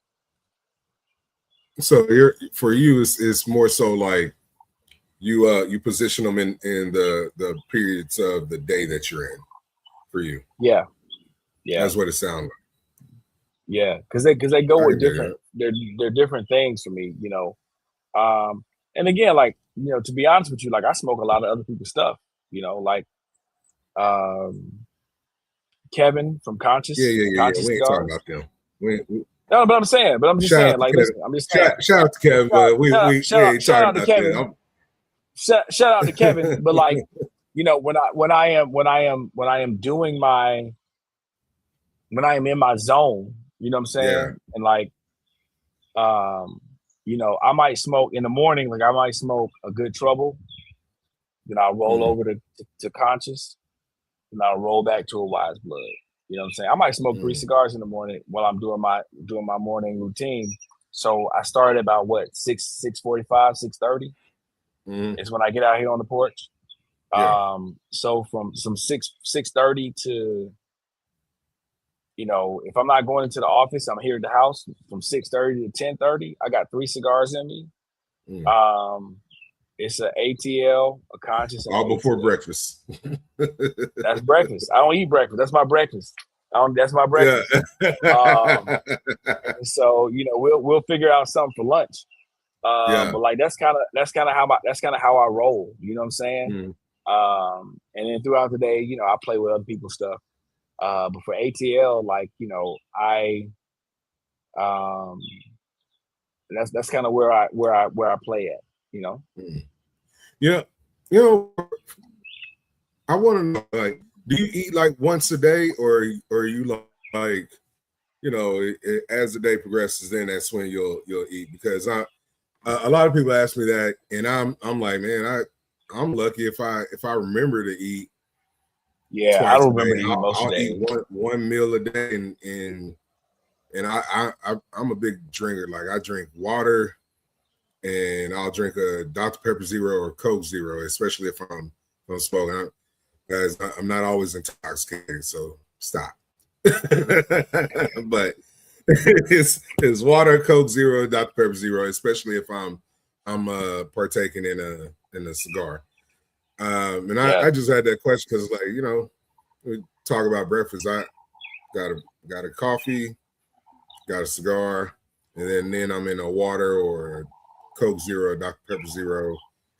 So for you, it's more so like you position them in the periods of the day that you're in. For you, Yeah, that's what it sounds like. Yeah, because they go with different. They're different things for me, you know. And again, like, you know, to be honest with you, like, I smoke a lot of other people's stuff, you know, like Kevin from Conscious. Yeah. Conscious We ain't Cigars. talking about them. No, but I'm just saying, like, listen, I'm just saying. Shout out to Kevin, but we ain't talking about Kevin. Shout out to Kevin, but like, you know, when I am doing my, when I am in my zone, you know what I'm saying? Yeah. And like, you know, I might smoke in the morning, like I might smoke a Good Trouble, then I'll roll over to Conscious, and I'll roll back to a Wise Blood. You know what I'm saying? I might smoke 3 cigars in the morning while I'm doing my morning routine. So I start at about what, 6:45, 6:30 is when I get out here on the porch. Yeah. So from some 6:30 to, you know, if I'm not going into the office, I'm here at the house from 6:30 to 10:30. I got 3 cigars in me. It's an ATL, a Conscious, and all before ATL. breakfast. That's breakfast. I don't eat breakfast. That's my breakfast. That's my breakfast. Yeah. So, you know, we'll figure out something for lunch. But like that's kind of how I roll. You know what I'm saying? And then throughout the day, you know, I play with other people's stuff. But for ATL, like, you know, that's kind of where I play at, you know. Yeah, you know, I want to know, like, do you eat like once a day, or you like, you know, as the day progresses, then that's when you'll eat? Because a lot of people ask me that, and I'm like, man, I'm lucky if I remember to eat. Yeah, I don't remember to eat most I'll days. eat one meal a day, and I'm a big drinker. Like, I drink water, and I'll drink a Dr. Pepper Zero or Coke Zero, especially if I'm smoking, because I'm not always intoxicated. So stop. But it's water, Coke Zero, Dr. Pepper Zero, especially if I'm partaking in a cigar. And I just had that question because, like, you know, we talk about breakfast. I got a coffee, got a cigar, and then I'm in a water or Coke Zero, Dr. Pepper Zero,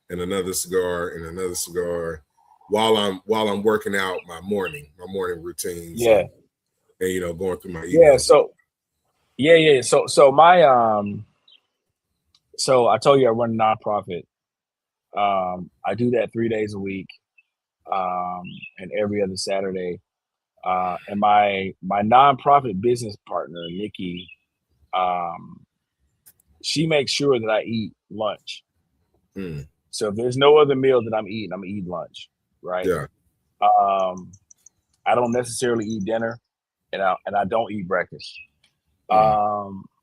and another cigar while I'm working out my morning routines. Yeah. And you know, going through my emails. Yeah. So yeah. So my so I told you I run a nonprofit. I do that 3 days a week, and every other Saturday. And my nonprofit business partner, Nikki, she makes sure that I eat lunch. So if there's no other meal that I'm eating lunch, right? Yeah. I don't necessarily eat dinner, and I don't eat breakfast.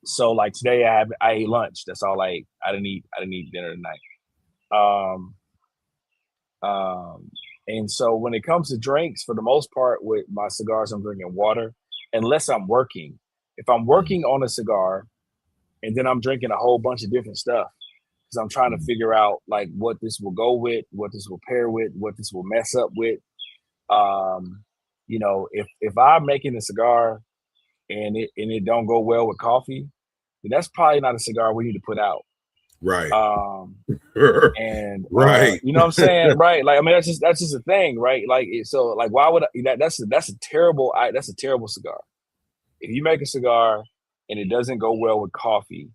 So like today I ate lunch. That's all I ate. I didn't eat dinner tonight. And so when it comes to drinks, for the most part, with my cigars, I'm drinking water, unless I'm working. If I'm working on a cigar, and then I'm drinking a whole bunch of different stuff, because I'm trying to figure out like what this will go with, what this will pair with, what this will mess up with. You know, if I'm making a cigar and it don't go well with coffee, then that's probably not a cigar we need to put out. Right. And right. You know what I'm saying? Right. Like, I mean, that's just a thing, right? Like, so like, why would that's a terrible cigar. If you make a cigar and it doesn't go well with coffee,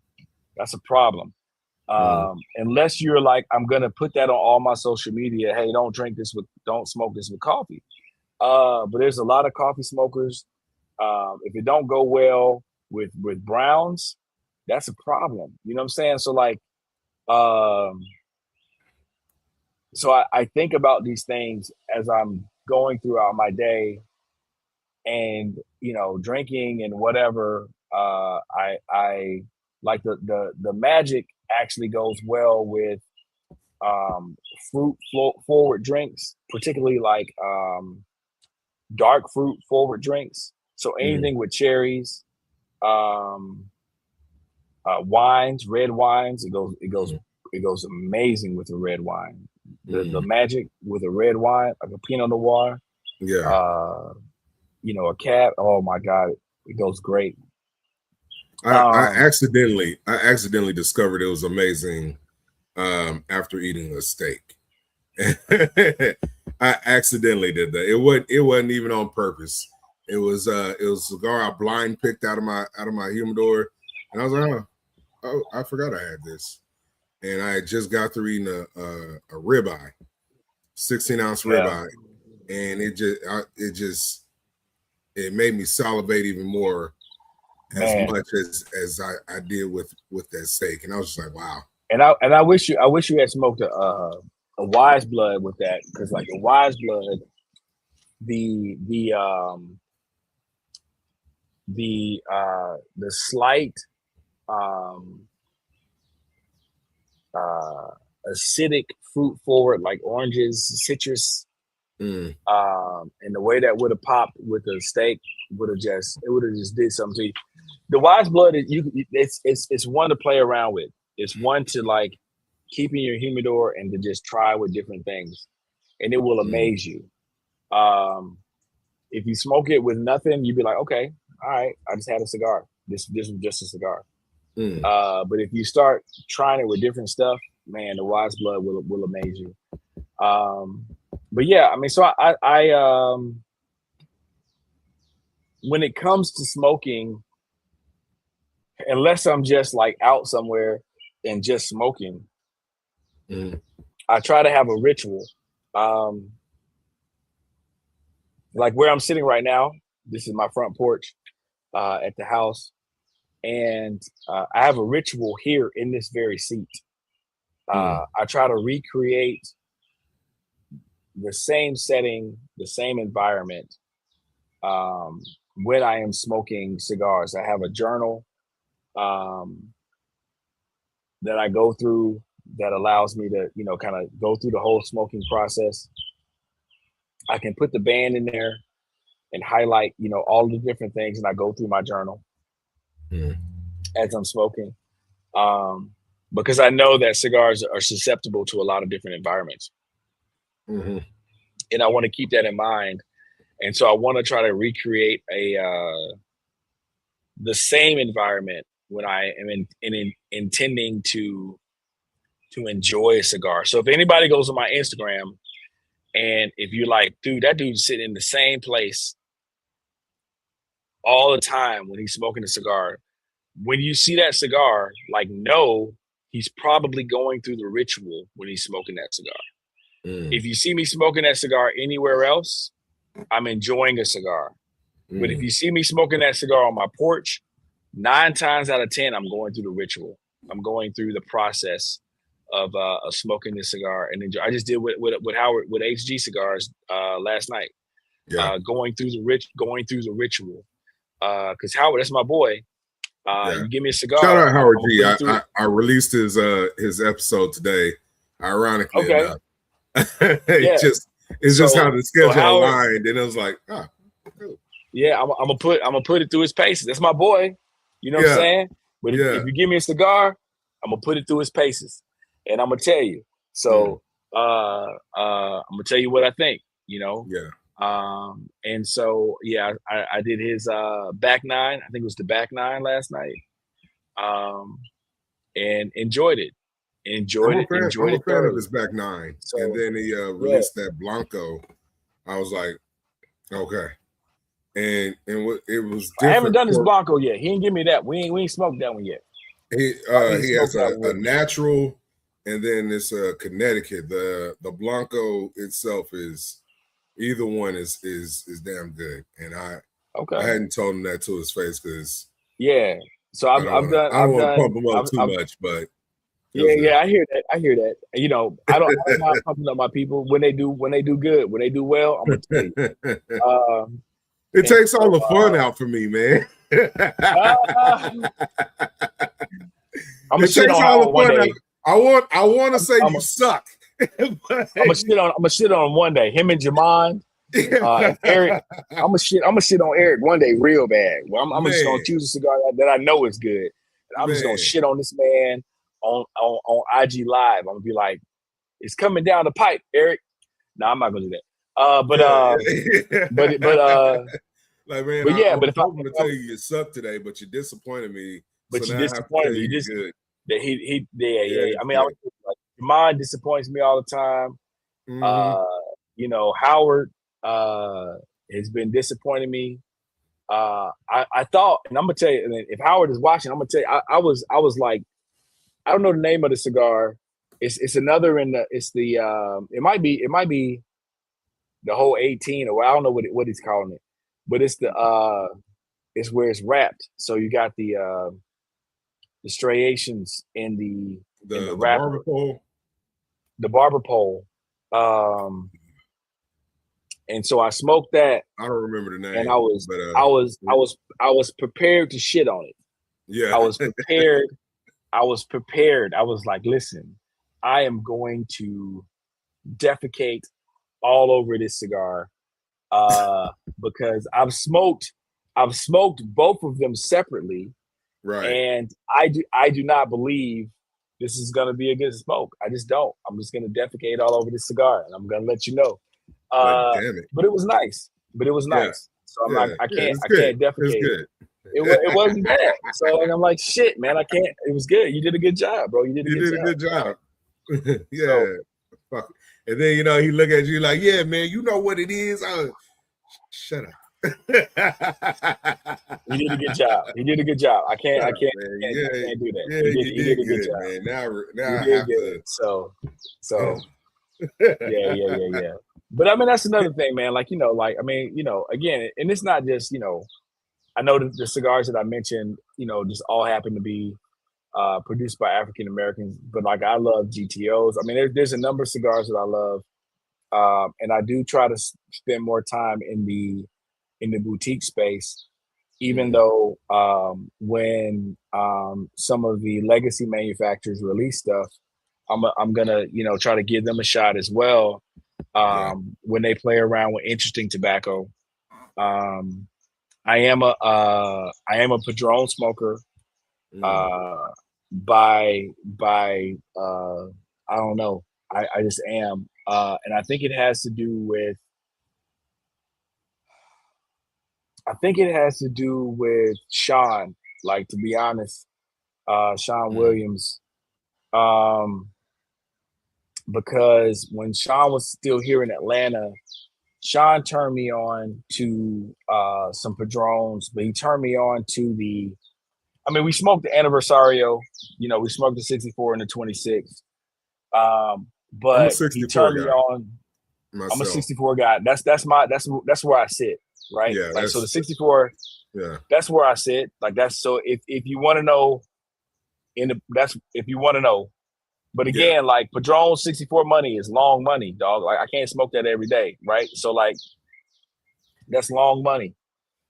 that's a problem. Unless you're like, I'm gonna put that on all my social media. Hey, don't smoke this with coffee. But there's a lot of coffee smokers. If it don't go well with browns, that's a problem. You know what I'm saying? So like, So I think about these things as I'm going throughout my day, and drinking and whatever. I like the magic actually goes well with fruit forward drinks, particularly like dark fruit forward drinks. So anything with cherries, um, wines, red wines, it goes amazing with a red wine. The magic with a red wine, like a Pinot Noir, Yeah. a cab. Oh my God, it goes great. I accidentally discovered it was amazing after eating a steak. I accidentally did that. It wasn't even on purpose. It was a cigar I blind picked out of my humidor, and I was like, oh, I forgot I had this, and I had just got through eating a ribeye, 16-ounce ribeye, and it made me salivate even more, as much as I did with that steak, and I was just like, wow. And I wish you had smoked a wise blood with that, because like a wise blood, the slight acidic fruit forward, like oranges, citrus, and the way that would have popped with a steak would have just did something to you. The wise blood is it's one to play around with. It's one to like keep in your humidor and to just try with different things, and it will amaze you. If you smoke it with nothing, you'd be like, okay, all right, I just had a cigar. This was just a cigar. But if you start trying it with different stuff, man, the wise blood will amaze you. But yeah, I mean, so I when it comes to smoking, unless I'm just like out somewhere and just smoking, I try to have a ritual. Like where I'm sitting right now, this is my front porch at the house, and I have a ritual here in this very seat. I try to recreate the same setting, the same environment when I am smoking cigars. I have a journal that I go through that allows me to, kind of go through the whole smoking process. I can put the band in there and highlight, all the different things, and I go through my journal as I'm smoking, because I know that cigars are susceptible to a lot of different environments, and I want to keep that in mind. And so I want to try to recreate the same environment when I am intending to enjoy a cigar. So if anybody goes on my Instagram, and if you're like, dude, that dude's sitting in the same place all the time when he's smoking a cigar, when you see that cigar, like, no, he's probably going through the ritual when he's smoking that cigar. If you see me smoking that cigar anywhere else, I'm enjoying a cigar. But if you see me smoking that cigar on my porch, 9 times out of 10, I'm going through the ritual. I'm going through the process of smoking this cigar and enjoy. I just did with Howard with HG Cigars last night. Going through the ritual. Because Howard, that's my boy. You give me a cigar. Shout out Howard G. I released his episode today. Ironically enough, it's just how the schedule aligned, and it was like, yeah, I'm gonna put it through his paces. That's my boy. You know what I'm saying? But if you give me a cigar, I'm gonna put it through his paces, and I'm gonna tell you. So I'm gonna tell you what I think. And so I did his back nine. I think it was the back nine last night. And enjoyed it. Enjoyed it of his back nine. So, and then he released that Blanco. I was like, okay. And it was different. I haven't done his Blanco yet. He didn't give me that. We ain't smoked that one yet. He has a natural, and then it's a Connecticut. The Blanco itself is either one is damn good. And I hadn't told him that to his face because so I've done. I don't want to pump him up too much, but Feels good. Yeah, I hear that. I hear that. You know, I don't mind pumping up my people when they do good, when they do well. I'm gonna tell you. It And takes all so, the fun out for me, man. I'm gonna It shit takes on all the Howard one fun out. day. I want to say I'm you suck. But, I'm gonna shit on him one day. Him and Jamon, and Eric. I'm gonna shit on Eric one day real bad. Well, I'm just gonna man, choose a cigar that I know is good. And I'm just gonna man. shit on this man on IG Live. I'm gonna be like, it's coming down the pipe, Eric. No, I'm not gonna do that. Yeah. Like, man, But I yeah, was hoping to tell you suck today, but you disappointed me. So but you now I have to disappointed tell me. you You just you're good. that yeah, Yeah, yeah. I it's mean, good. like, mine disappoints me all the time. Mm-hmm. Uh, you know, Howard has been disappointing me. I thought, and I'm gonna tell you, and if Howard is watching, I'm gonna tell you, I was like, I don't know the name of the cigar. It's another in the it might be the whole 18, or I don't know what he's calling it, but it's where it's wrapped. So you got the striations in the The barber wrapper, pole. the barber pole. Um, and so I smoked that, I don't remember the and name, but I was prepared to shit on it. yeah. I was prepared. I was prepared. I was like, listen, I am going to defecate all over this cigar because I've smoked both of them separately, Right. and I do not believe this is gonna be a good smoke. I just don't. I'm just gonna defecate all over this cigar, and I'm gonna let you know. But damn it. But it was nice. But it was Yeah. nice. So I'm Yeah. not. Yeah. It's I good. can't It's defecate. good. It wasn't bad. So like I'm like shit, man. I can't. It was good. You did a good job, bro. You did a You good did a job. good job. Yeah. So Fuck. And then he look at you like, yeah, man, you know what it is. Shut up. he did a good job. He did a good job. I can't. Shut I up, can't. man. I Yeah, can't do that. yeah, you He did did a good good, job. man. Now He I did have good. to. So yeah. But I mean, that's another thing, man. Like like I mean, again, and it's not just I know the cigars that I mentioned, just all happen to be produced by African Americans. But like I love GTOs. I mean, there's a number of cigars that I love, and I do try to spend more time in the boutique space. Even though when some of the legacy manufacturers release stuff, I'm gonna try to give them a shot as well Yeah. when they play around with interesting tobacco. Um, I am a Padron smoker by I don't know. I just am. And I think it has to do with Sean, like to be honest, Sean Williams. Um because when Sean was still here in Atlanta, Sean turned me on to some Padrones, but he turned me on to we smoked the Anniversario, we smoked the 64 and the 26. I'm a But he 64 turned me guy on. I'm a myself. 64 guy. That's where I sit, right? Yeah, Like so the 64, yeah. that's where I sit. Like that's so if you want to know that's if you want to know. But Yeah. again, like Padron 64 money is long money, dog. Like I can't smoke that every day, right? So like that's long money.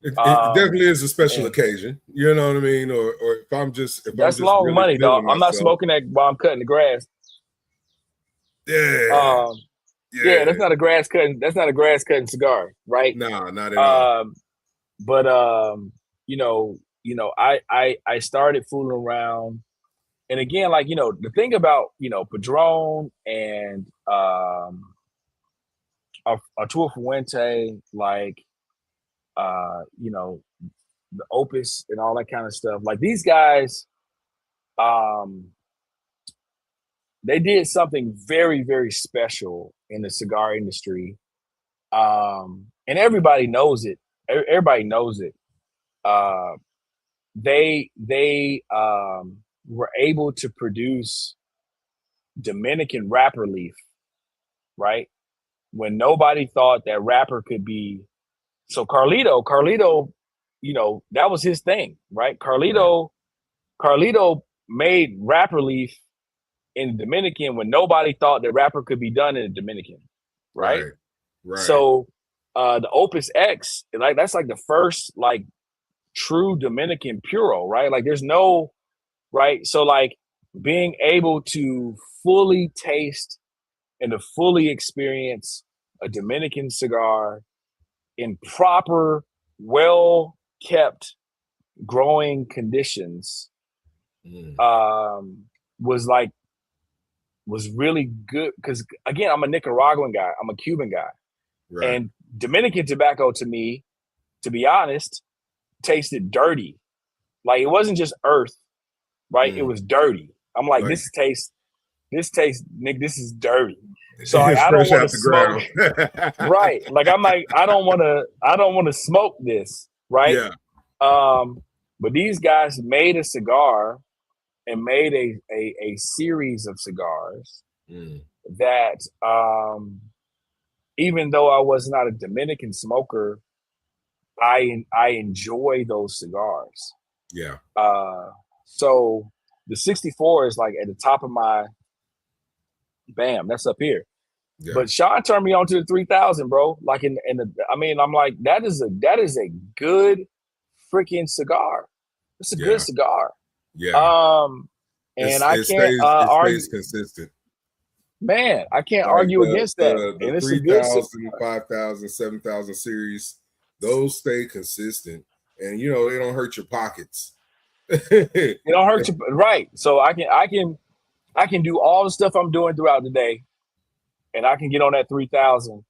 It definitely is a special And occasion. You know what I mean? Or if I'm just that's long really money, dog. feeling I'm not myself. smoking that while I'm cutting the grass. Yeah. Yeah, Yeah. that's not a grass cutting cigar, right? Nah, not at all. But I started fooling around. And again, like, the thing about, Padron and Arturo Fuente, like the Opus and all that kind of stuff. Like these guys, um, they did something very, very special in the cigar industry. And everybody knows it. Everybody knows it. Uh, they were able to produce Dominican wrapper leaf, right? When nobody thought that wrapper could be. So Carlito, that was his thing, right? Right. Carlito made wrapper leaf in Dominican when nobody thought the wrapper could be done in the Dominican, right? Right. So the Opus X, like that's like the first like true Dominican Puro, right? Like there's no, right? So like being able to fully taste and to fully experience a Dominican cigar in proper, well kept growing conditions was really good because again, I'm a Nicaraguan guy, I'm a Cuban guy, Right. and Dominican tobacco to me, to be honest, tasted dirty. Like it wasn't just earth, right? It was dirty. I'm like, this tastes, Nick, this is dirty. So like, It's I don't fresh want to out the smoke. ground. Right. Like I'm like, I don't want to smoke this. Right. Yeah. But these guys made a cigar and made a series of cigars that even though I was not a Dominican smoker, I enjoy those cigars. Yeah. So the 64 is like at the top of my bam, that's up here. Yeah. But Sean turned me on to the 3000, bro. Like in the, I mean, I'm like, that is a good freaking cigar. It's a good cigar. Yeah. And I can't argue. It stays consistent. Man, I can't argue against that. The 3000, 5000, 7000 series, those stay consistent, and you know they don't hurt your pockets. They don't hurt you, right? So I can do all the stuff I'm doing throughout the day, and I can get on that 3000,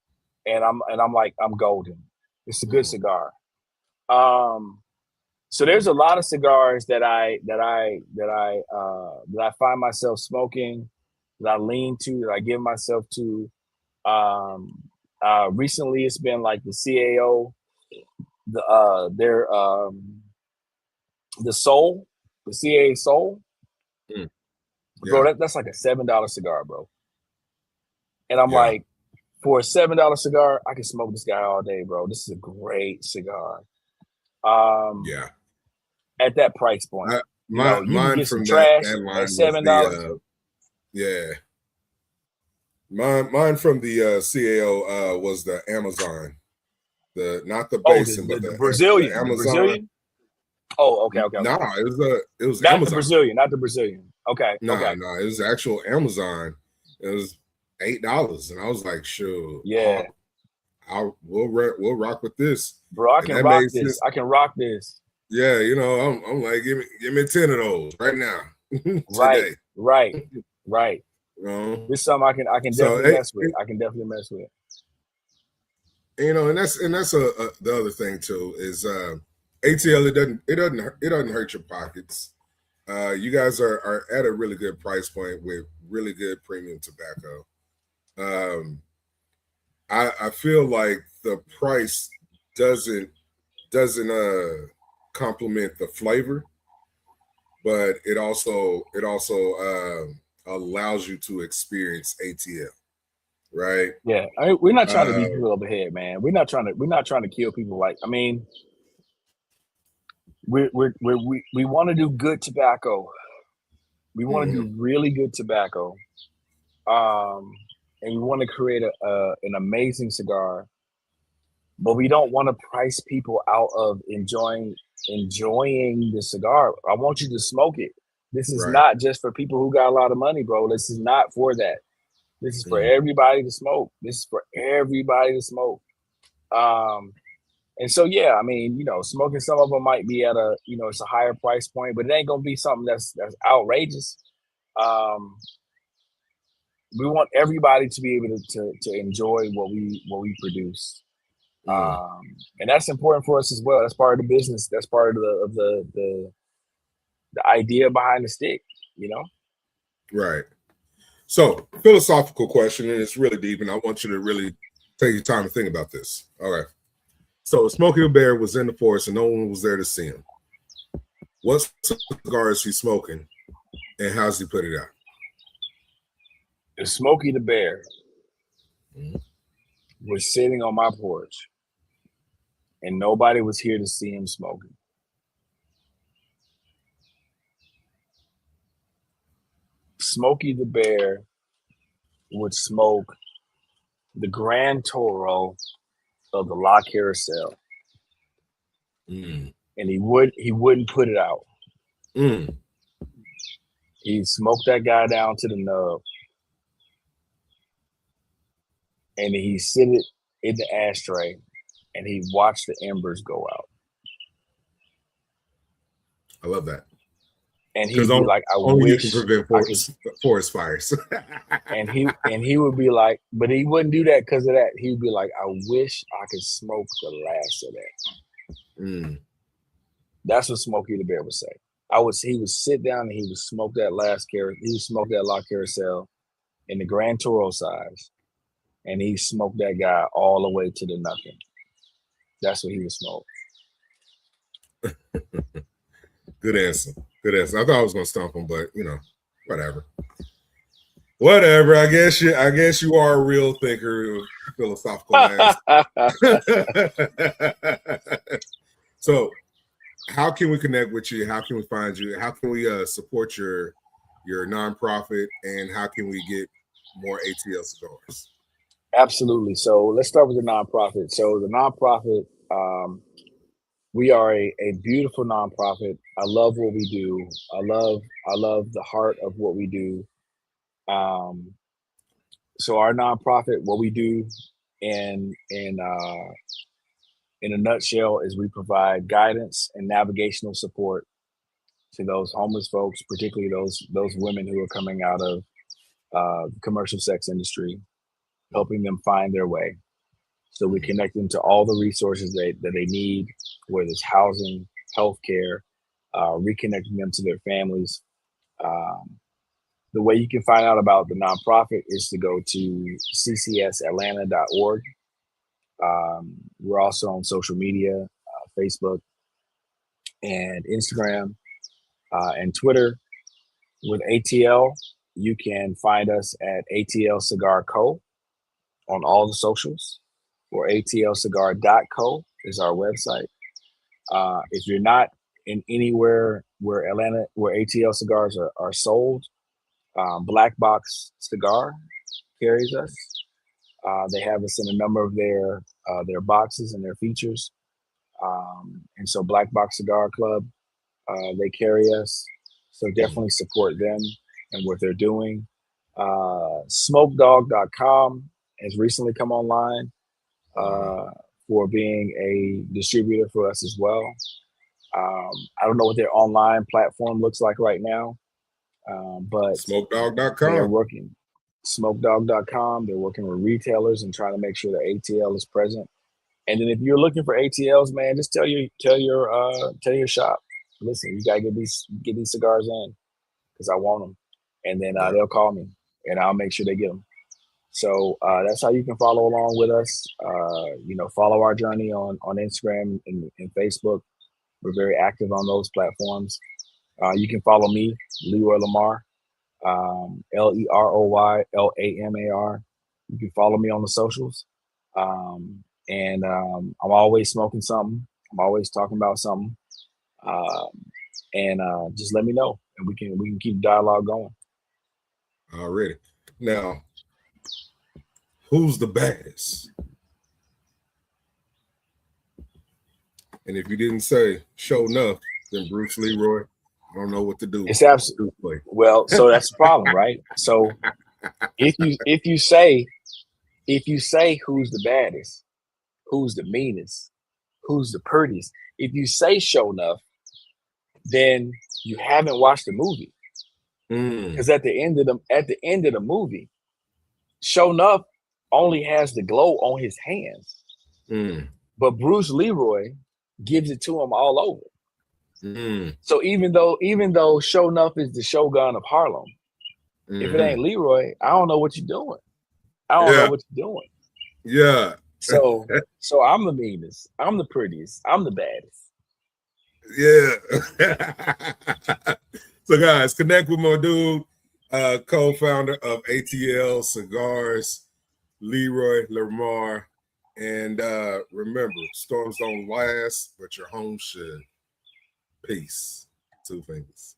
and I'm like I'm golden. It's a good cigar. So there's a lot of cigars that I find myself smoking, that I lean to, that I give myself to. Recently it's been like the CAO, the Soul, the CAA Soul. Bro, that's like a $7 cigar, bro. And I'm like, for a $7 cigar, I can smoke this guy all day, bro. This is a great cigar. At that price point, mine from that line was $7. Mine from the CAO was the Amazon, not the basin, but the Brazilian, the Amazon. The Brazilian? Oh, okay. No, it was not Amazon. Not the Brazilian. Okay. No, it was actual Amazon. It was $8, and I was like, sure, yeah, we'll rock with this, bro. I can rock this. I can rock this. Yeah, you know, I'm like, give me 10 of those right now. Right. This is something I can definitely mess with. I can definitely mess with. You know, and that's the other thing too is ATL. It doesn't hurt your pockets. You guys are at a really good price point with really good premium tobacco. I feel like the price doesn't complement the flavor, but it also allows you to experience ATL, right? Yeah, I mean, we're not trying to beat people over the head, man. We're not trying to kill people. Like, I mean, we want to do good tobacco. We want to do really good tobacco, and we want to create an amazing cigar. But we don't want to price people out of enjoying the cigar. I want you to smoke it. This is not just for people who got a lot of money, bro. This is not for that. This is for everybody to smoke. This is for everybody to smoke. And so, yeah, I mean, you know, smoking some of them might be at a, you know, it's a higher price point, but it ain't gonna be something that's outrageous. We want everybody to be able to enjoy what we produce. And that's important for us as well. That's part of the business. That's part of the idea behind the stick, you know? Right. So, philosophical question, and it's really deep, and I want you to really take your time to think about this. All right. So, Smokey the Bear was in the forest, and no one was there to see him. What cigar is he smoking, and how's he put it out? The Smokey the Bear was sitting on my porch, and nobody was here to see him smoking. Smokey the Bear would smoke the Grand Toro of the La Carousel, and he wouldn't put it out. He'd smoke that guy down to the nub, and he'd sit it in the ashtray, and he'd watch the embers go out. I love that. And he'd be like, "I wish you can prevent forest fires." and he would be like, but he wouldn't do that because of that. He would be like, "I wish I could smoke the last of that." That's what Smokey the Bear would say. He would sit down and he would smoke that he would smoke that La Carousel in the Grand Toro size, and he smoked that guy all the way to the nothing. That's what he would smoke. Good answer. Good answer. I thought I was gonna stump him, but whatever. Whatever. I guess you are a real thinker, philosophical ass. So, how can we connect with you? How can we find you? How can we support your nonprofit? And how can we get more ATL cigars? Absolutely. So let's start with the nonprofit. So the nonprofit, we are a beautiful nonprofit. I love what we do. I love the heart of what we do. So our nonprofit, what we do in a nutshell is we provide guidance and navigational support to those homeless folks, particularly those women who are coming out of the commercial sex industry, helping them find their way. So we connect them to all the resources that they need, whether it's housing, healthcare, reconnecting them to their families. The way you can find out about the nonprofit is to go to ccsatlanta.org. We're also on social media, Facebook and Instagram and Twitter. With ATL, you can find us at ATL Cigar Co. on all the socials, or atlcigar.co is our website. If you're not in anywhere where ATL cigars are sold, Black Box Cigar carries us. They have us in a number of their boxes and their features. And so Black Box Cigar Club, they carry us. So definitely support them and what they're doing. Smokedog.com has recently come online for being a distributor for us as well. I don't know what their online platform looks like right now, but Smokedog.com. They're working. Smokedog.com. They're working with retailers and trying to make sure that ATL is present. And then if you're looking for ATLs, man, just tell your shop, listen, you gotta get these cigars in because I want them. And then they'll call me and I'll make sure they get them. So that's how you can follow along with us. Follow our journey on Instagram and Facebook. We're very active on those platforms. You can follow me, Leroy Lamar, Leroy Lamar. You can follow me on the socials. I'm always smoking something. I'm always talking about something. Just let me know, and we can keep the dialogue going. Already. Now, who's the baddest? And if you didn't say show enough, then Bruce Leroy, I don't know what to do. It's absolutely well. So that's the problem, right? So if you say who's the baddest, who's the meanest, who's the prettiest, if you say show enough, then you haven't watched the movie. Because at the end of the movie, show enough only has the glow on his hands, but Bruce Leroy gives it to him all over. So even though show enough is the Shogun of Harlem, if it ain't Leroy, I don't know what you're doing. I don't know what you're doing. Yeah. So I'm the meanest. I'm the prettiest. I'm the baddest. Yeah. So guys, connect with my dude, co-founder of ATL Cigars, Leroy Lamar. And remember, storms don't last, but your home should. Peace. Two fingers.